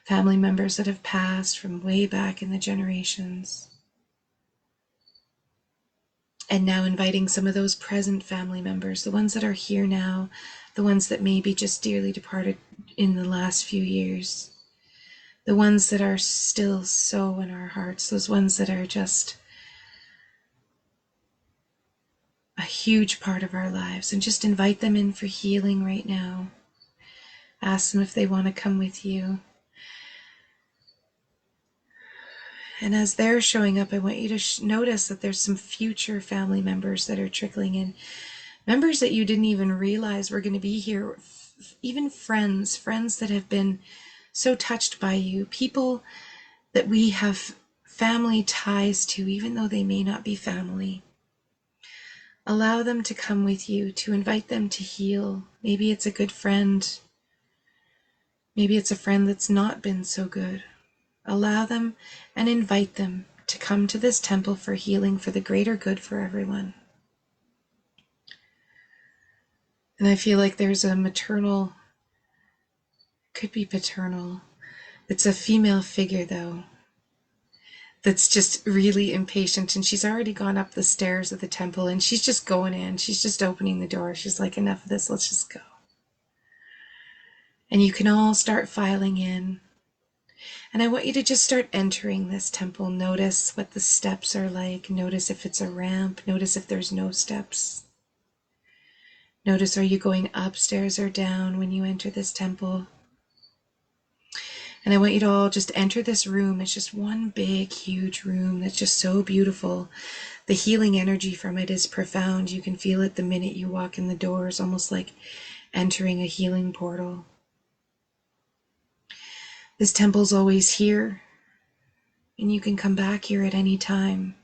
that have passed from way back in the generations. And now inviting some of those present family members, the ones that are here now, the ones that may be just dearly departed in the last few years, the ones that are still so in our hearts, those ones that are just a huge part of our lives, and just invite them in for healing right now. Ask them if they want to come with you. And as they're showing up, I want you to notice that there's some future family members that are trickling in. Members that you didn't even realize were going to be here. Even friends that have been so touched by you. People that we have family ties to, even though they may not be family. Allow them to come with you, to invite them to heal. Maybe it's a good friend. Maybe it's a friend that's not been so good. Allow them and invite them to come to this temple for healing, for the greater good for everyone. And I feel like there's a maternal, could be paternal. It's a female figure though, that's just really impatient, and she's already gone up the stairs of the temple, and she's just going in. She's just opening the door. She's like, enough of this, let's just go. And you can all start filing in. And I want you to just start entering this temple. Notice what the steps are like. Notice if it's a ramp. Notice if there's no steps. Notice, are you going upstairs or down when you enter this temple? And I want you to all just enter this room. It's just one big, huge room that's just so beautiful. The healing energy from it is profound. You can feel it the minute you walk in the doors, almost like entering a healing portal. This temple's always here, and you can come back here at any time.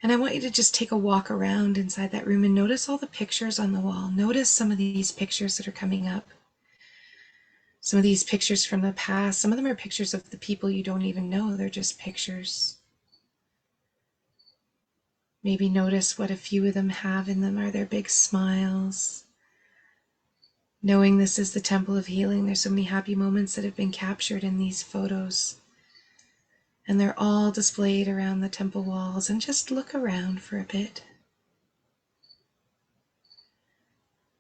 And I want you to just take a walk around inside that room and notice all the pictures on the wall. Notice some of these pictures that are coming up. Some of these pictures from the past, some of them are pictures of the people you don't even know. They're just pictures. Maybe notice what a few of them have in them. Are there big smiles? Knowing this is the temple of healing, there's so many happy moments that have been captured in these photos. And they're all displayed around the temple walls. And just look around for a bit.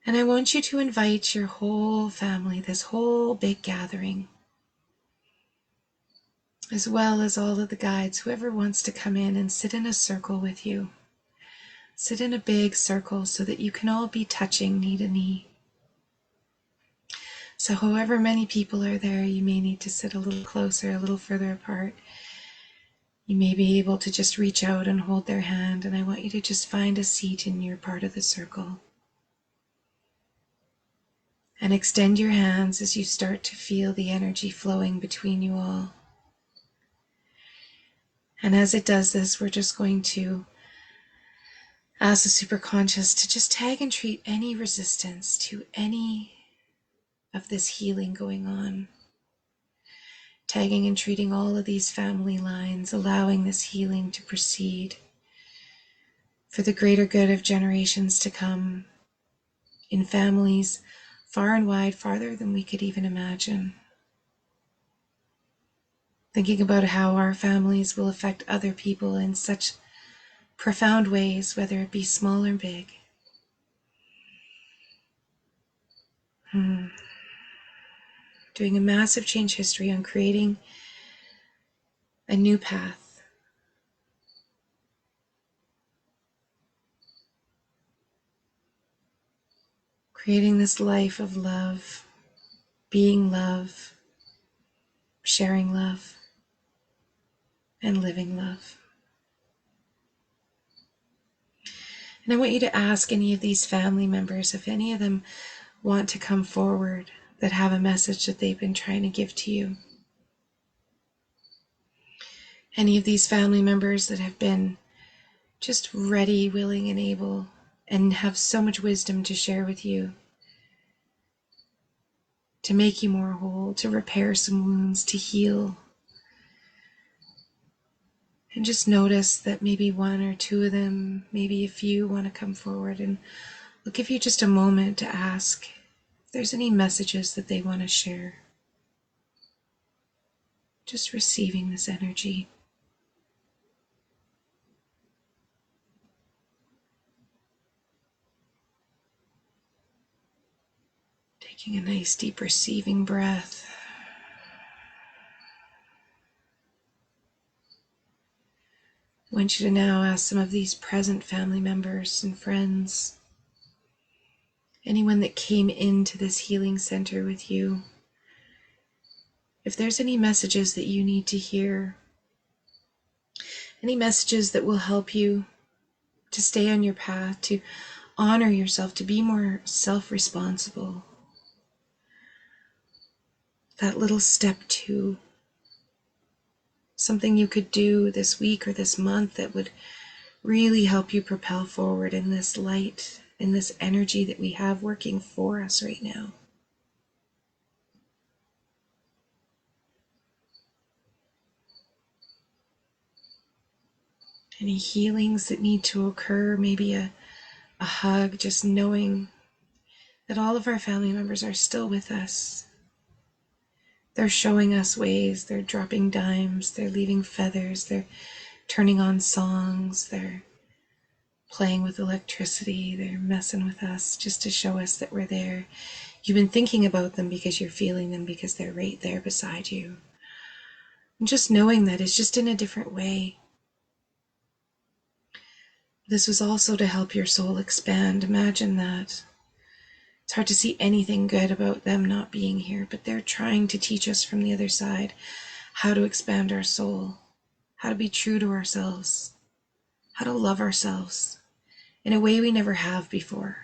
And I want you to invite your whole family, this whole big gathering, as well as all of the guides, whoever wants to come in and sit in a circle with you. Sit in a big circle so that you can all be touching knee to knee. So however many people are there, you may need to sit a little closer, a little further apart. You may be able to just reach out and hold their hand, and I want you to just find a seat in your part of the circle. And extend your hands as you start to feel the energy flowing between you all. And as it does this, we're just going to ask the superconscious to just tag and treat any resistance to any of this healing going on. Tagging and treating all of these family lines, allowing this healing to proceed for the greater good of generations to come, in families far and wide, farther than we could even imagine. Thinking about how our families will affect other people in such profound ways, whether it be small or big. Doing a massive change history on creating a new path. creating this life of love, being love, sharing love, and living love. And I want you to ask any of these family members if any of them want to come forward that have a message that they've been trying to give to you. Any of these family members that have been just ready, willing, and able, and have so much wisdom to share with you, to make you more whole, to repair some wounds, to heal. And just notice that maybe one or two of them, maybe a few, want to come forward, and I'll give you just a moment to ask if there's any messages that they want to share. Just receiving this energy. Taking a nice deep receiving breath. I want you to now ask some of these present family members and friends, anyone that came into this healing center with you, if there's any messages that you need to hear, any messages that will help you to stay on your path, to honor yourself, to be more self-responsible. That little step 2, something you could do this week or this month that would really help you propel forward in this light, in this energy that we have working for us right now. Any healings that need to occur, maybe a hug, just knowing that all of our family members are still with us. They're showing us ways, they're dropping dimes, they're leaving feathers, they're turning on songs, they're playing with electricity, they're messing with us just to show us that we're there. You've been thinking about them because you're feeling them, because they're right there beside you. And just knowing that is just in a different way. This was also to help your soul expand. Imagine that. It's hard to see anything good about them not being here, but they're trying to teach us from the other side how to expand our soul, how to be true to ourselves, how to love ourselves in a way we never have before.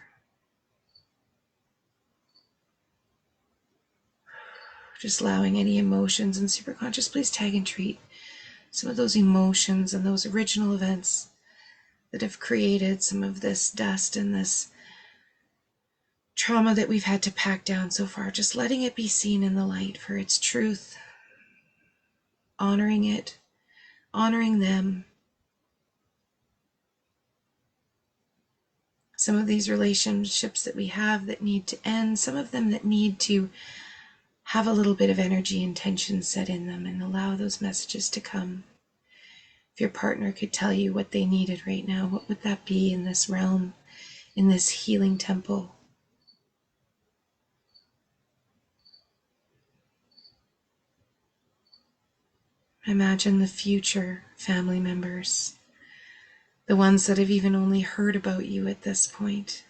Just allowing any emotions and superconscious, please tag and treat some of those emotions and those original events that have created some of this dust and this trauma that we've had to pack down so far, just letting it be seen in the light for its truth, honoring it, honoring them. Some of these relationships that we have that need to end, some of them that need to have a little bit of energy and tension set in them, and allow those messages to come. If your partner could tell you what they needed right now, what would that be in this realm, in this healing temple? Imagine the future family members, the ones that have even only heard about you at this point.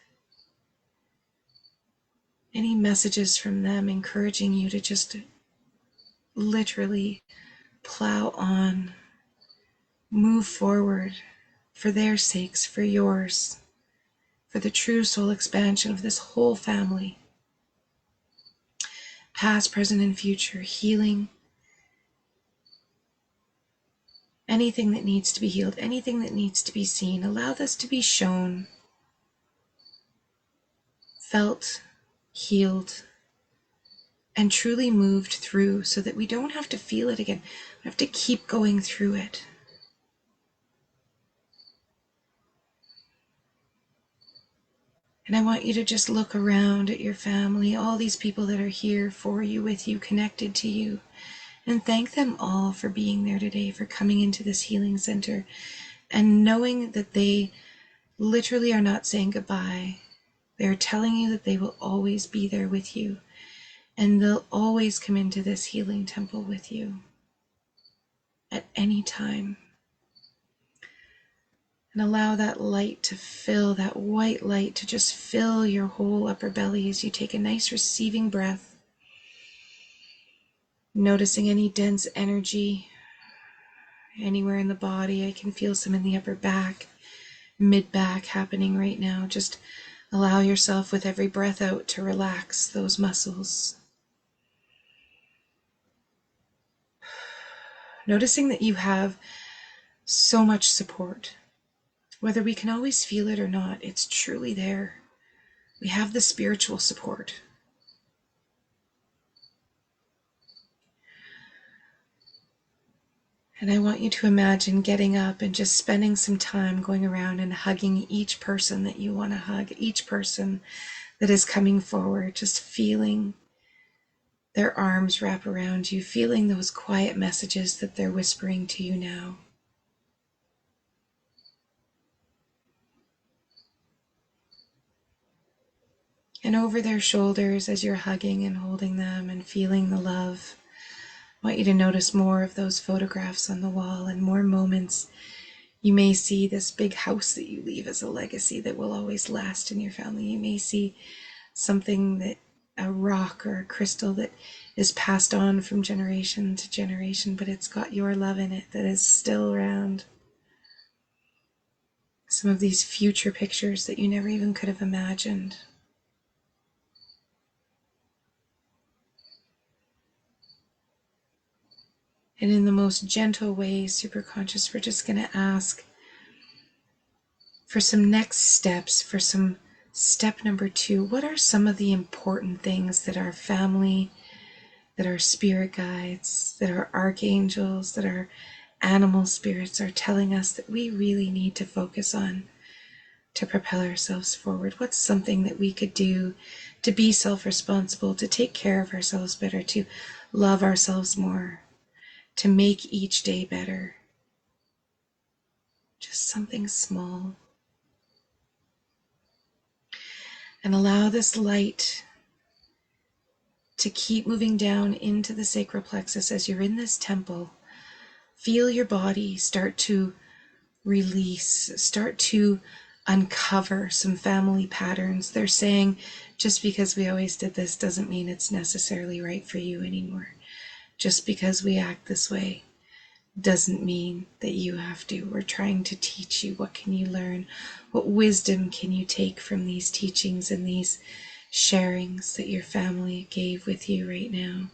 Any messages from them encouraging you to just literally plow on, move forward for their sakes, for yours, for the true soul expansion of this whole family. Past, present, and future, healing. Anything that needs to be healed, anything that needs to be seen, allow this to be shown, felt, healed, and truly moved through, so that we don't have to feel it again. We have to keep going through it. And I want you to just look around at your family, all these people that are here for you, with you, connected to you, and thank them all for being there today, for coming into this healing center, and knowing that they literally are not saying goodbye. They're telling you that they will always be there with you, and they'll always come into this healing temple with you at any time. And allow that light to fill, that white light to just fill your whole upper belly as you take a nice receiving breath. Noticing any dense energy anywhere in the body. I can feel some in the upper back, mid back happening right now. Just allow yourself with every breath out to relax those muscles. Noticing that you have so much support. Whether we can always feel it or not, it's truly there. We have the spiritual support. And I want you to imagine getting up and just spending some time going around and hugging each person that you want to hug, each person that is coming forward, just feeling their arms wrap around you, feeling those quiet messages that they're whispering to you now. And over their shoulders as you're hugging and holding them and feeling the love, I want you to notice more of those photographs on the wall and more moments. You may see this big house that you leave as a legacy that will always last in your family. You may see something that, a rock or a crystal that is passed on from generation to generation, but it's got your love in it that is still around. Some of these future pictures that you never even could have imagined. And in the most gentle way, superconscious, we're just going to ask for some next steps, for some step number 2. What are some of the important things that our family, that our spirit guides, that our archangels, that our animal spirits are telling us that we really need to focus on to propel ourselves forward? What's something that we could do to be self-responsible, to take care of ourselves better, to love ourselves more, to make each day better? Just something small. And allow this light to keep moving down into the sacral plexus as you're in this temple. Feel your body start to release, start to uncover some family patterns. They're saying just because we always did this doesn't mean it's necessarily right for you anymore. Just because we act this way doesn't mean that you have to. We're trying to teach you. What can you learn? What wisdom can you take from these teachings and these sharings that your family gave with you right now?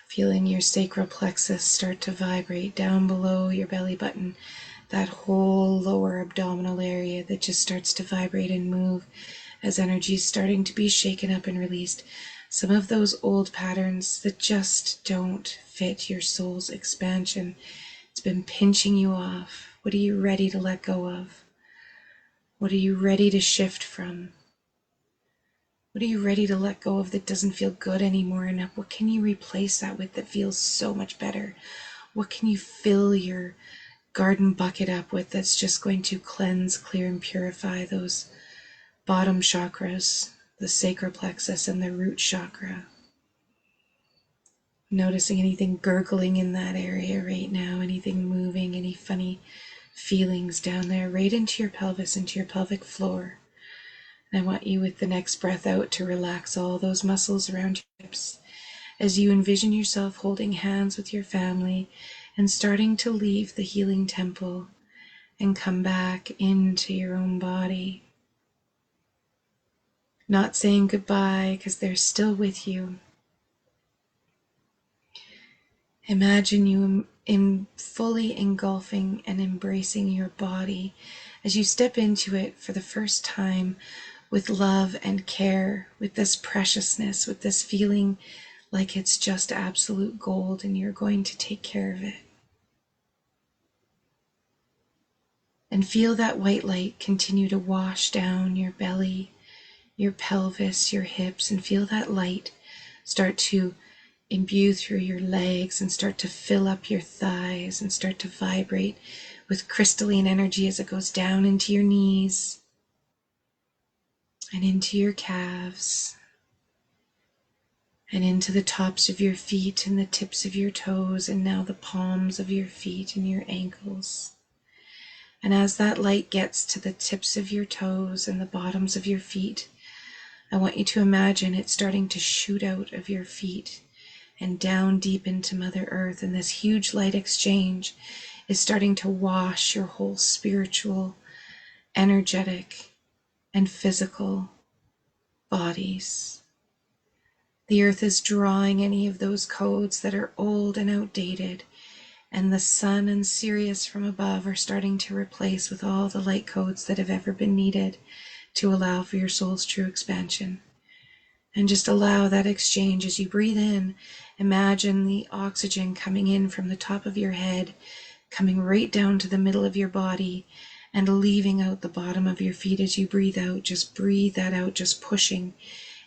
Feeling your sacral plexus start to vibrate down below your belly button, that whole lower abdominal area that just starts to vibrate and move as energy is starting to be shaken up and released. Some of those old patterns that just don't fit your soul's expansion. It's been pinching you off. What are you ready to let go of? What are you ready to shift from? What are you ready to let go of that doesn't feel good anymore? And what can you replace that with that feels so much better? What can you fill your garden bucket up with that's just going to cleanse, clear, and purify those bottom chakras, the sacral plexus and the root chakra? Noticing anything gurgling in that area right now, anything moving, any funny feelings down there, right into your pelvis, into your pelvic floor. And I want you with the next breath out to relax all those muscles around your hips as you envision yourself holding hands with your family and starting to leave the healing temple and come back into your own body. Not saying goodbye because they're still with you. Imagine you fully engulfing and embracing your body as you step into it for the first time with love and care, with this preciousness, with this feeling like it's just absolute gold and you're going to take care of it. And feel that white light continue to wash down your belly, your pelvis, your hips, and feel that light start to imbue through your legs and start to fill up your thighs and start to vibrate with crystalline energy as it goes down into your knees and into your calves and into the tops of your feet and the tips of your toes, and now the palms of your feet and your ankles. And as that light gets to the tips of your toes and the bottoms of your feet, I want you to imagine it starting to shoot out of your feet and down deep into Mother Earth, and this huge light exchange is starting to wash your whole spiritual, energetic, and physical bodies. The earth is drawing any of those codes that are old and outdated, and the sun and Sirius from above are starting to replace with all the light codes that have ever been needed to allow for your soul's true expansion. And just allow that exchange as you breathe in. Imagine the oxygen coming in from the top of your head, coming right down to the middle of your body, and leaving out the bottom of your feet as you breathe out. Just breathe that out, just pushing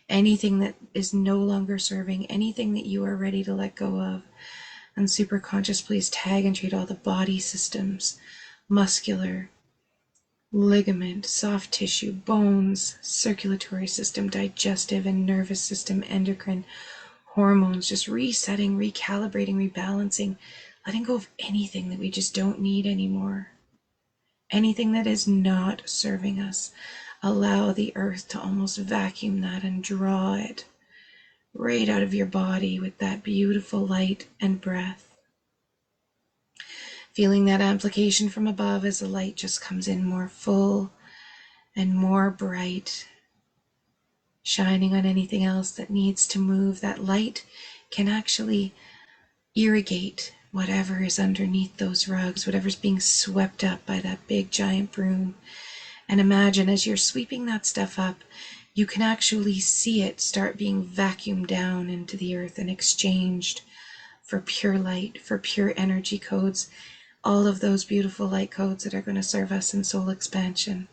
anything that is no longer serving, anything that you are ready to let go of. And superconscious, please tag and treat all the body systems, muscular, ligament, soft tissue, bones, circulatory system, digestive and nervous system, endocrine, hormones, just resetting, recalibrating, rebalancing, letting go of anything that we just don't need anymore. Anything that is not serving us. Allow the earth to almost vacuum that and draw it right out of your body with that beautiful light and breath. Feeling that amplification from above as the light just comes in more full and more bright, shining on anything else that needs to move. That light can actually irrigate whatever is underneath those rugs, whatever's being swept up by that big giant broom. And imagine as you're sweeping that stuff up, you can actually see it start being vacuumed down into the earth and exchanged for pure light, for pure energy codes, all of those beautiful light codes that are going to serve us in soul expansion.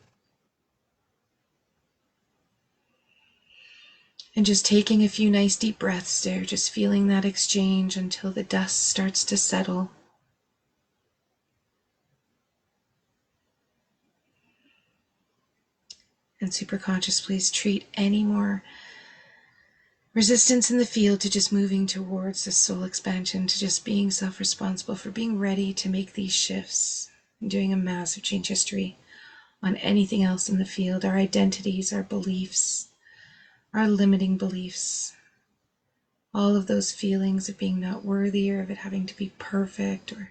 And just taking a few nice deep breaths there, just feeling that exchange until the dust starts to settle. And superconscious, please treat any more resistance in the field to just moving towards the soul expansion, to just being self-responsible for being ready to make these shifts and doing a massive change history on anything else in the field, our identities, our beliefs, our limiting beliefs, all of those feelings of being not worthy or of it having to be perfect or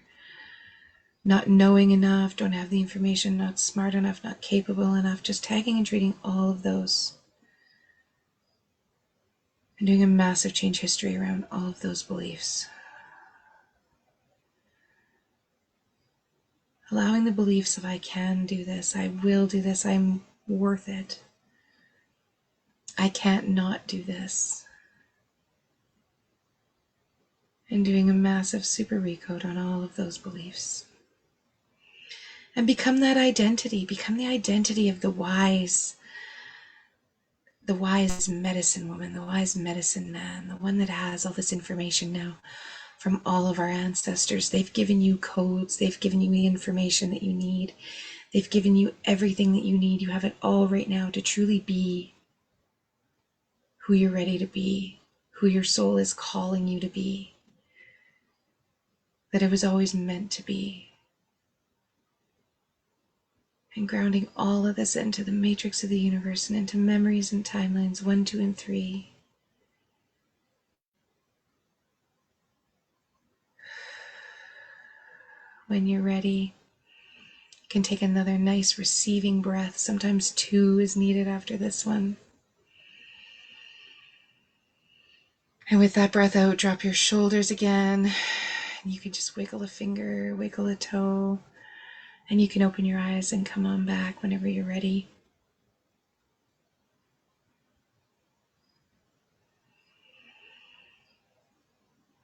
not knowing enough, don't have the information, not smart enough, not capable enough, just tagging and treating all of those and doing a massive change history around all of those beliefs. Allowing the beliefs of I can do this, I will do this, I'm worth it, I can't not do this. And doing a massive super recode on all of those beliefs. And become that identity, become the identity of the wise medicine woman, the wise medicine man, the one that has all this information now from all of our ancestors. They've given you codes, they've given you the information that you need, they've given you everything that you need. You have it all right now to truly be who you're ready to be, who your soul is calling you to be, that it was always meant to be. And grounding all of this into the matrix of the universe and into memories and timelines 1, 2, and 3. When you're ready, you can take another nice receiving breath. Sometimes 2 is needed after this one. And with that breath out, drop your shoulders again. And you can just wiggle a finger, wiggle a toe. And you can open your eyes and come on back whenever you're ready.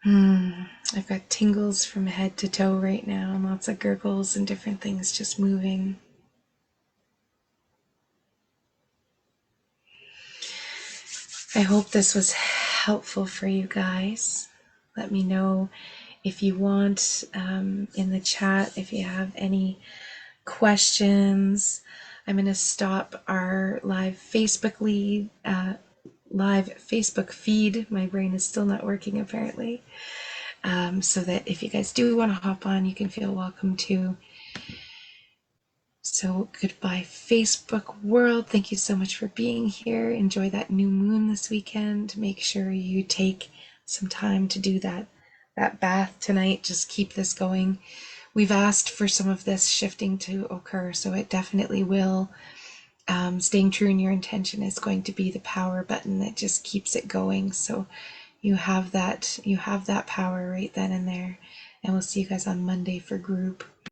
I've got tingles from head to toe right now, and lots of gurgles and different things just moving. I hope this was helpful for you guys. Let me know if you want in the chat if you have any questions. I'm going to stop our live Facebook live Facebook feed. My brain is still not working apparently. So that if you guys do want to hop on, you can feel welcome to. So goodbye, Facebook world. Thank you so much for being here. Enjoy that new moon this weekend. Make sure you take some time to do that bath tonight. Just keep this going. We've asked for some of this shifting to occur, so it definitely will. Staying true in your intention is going to be the power button that just keeps it going. So you have that power right then and there. And we'll see you guys on Monday for group.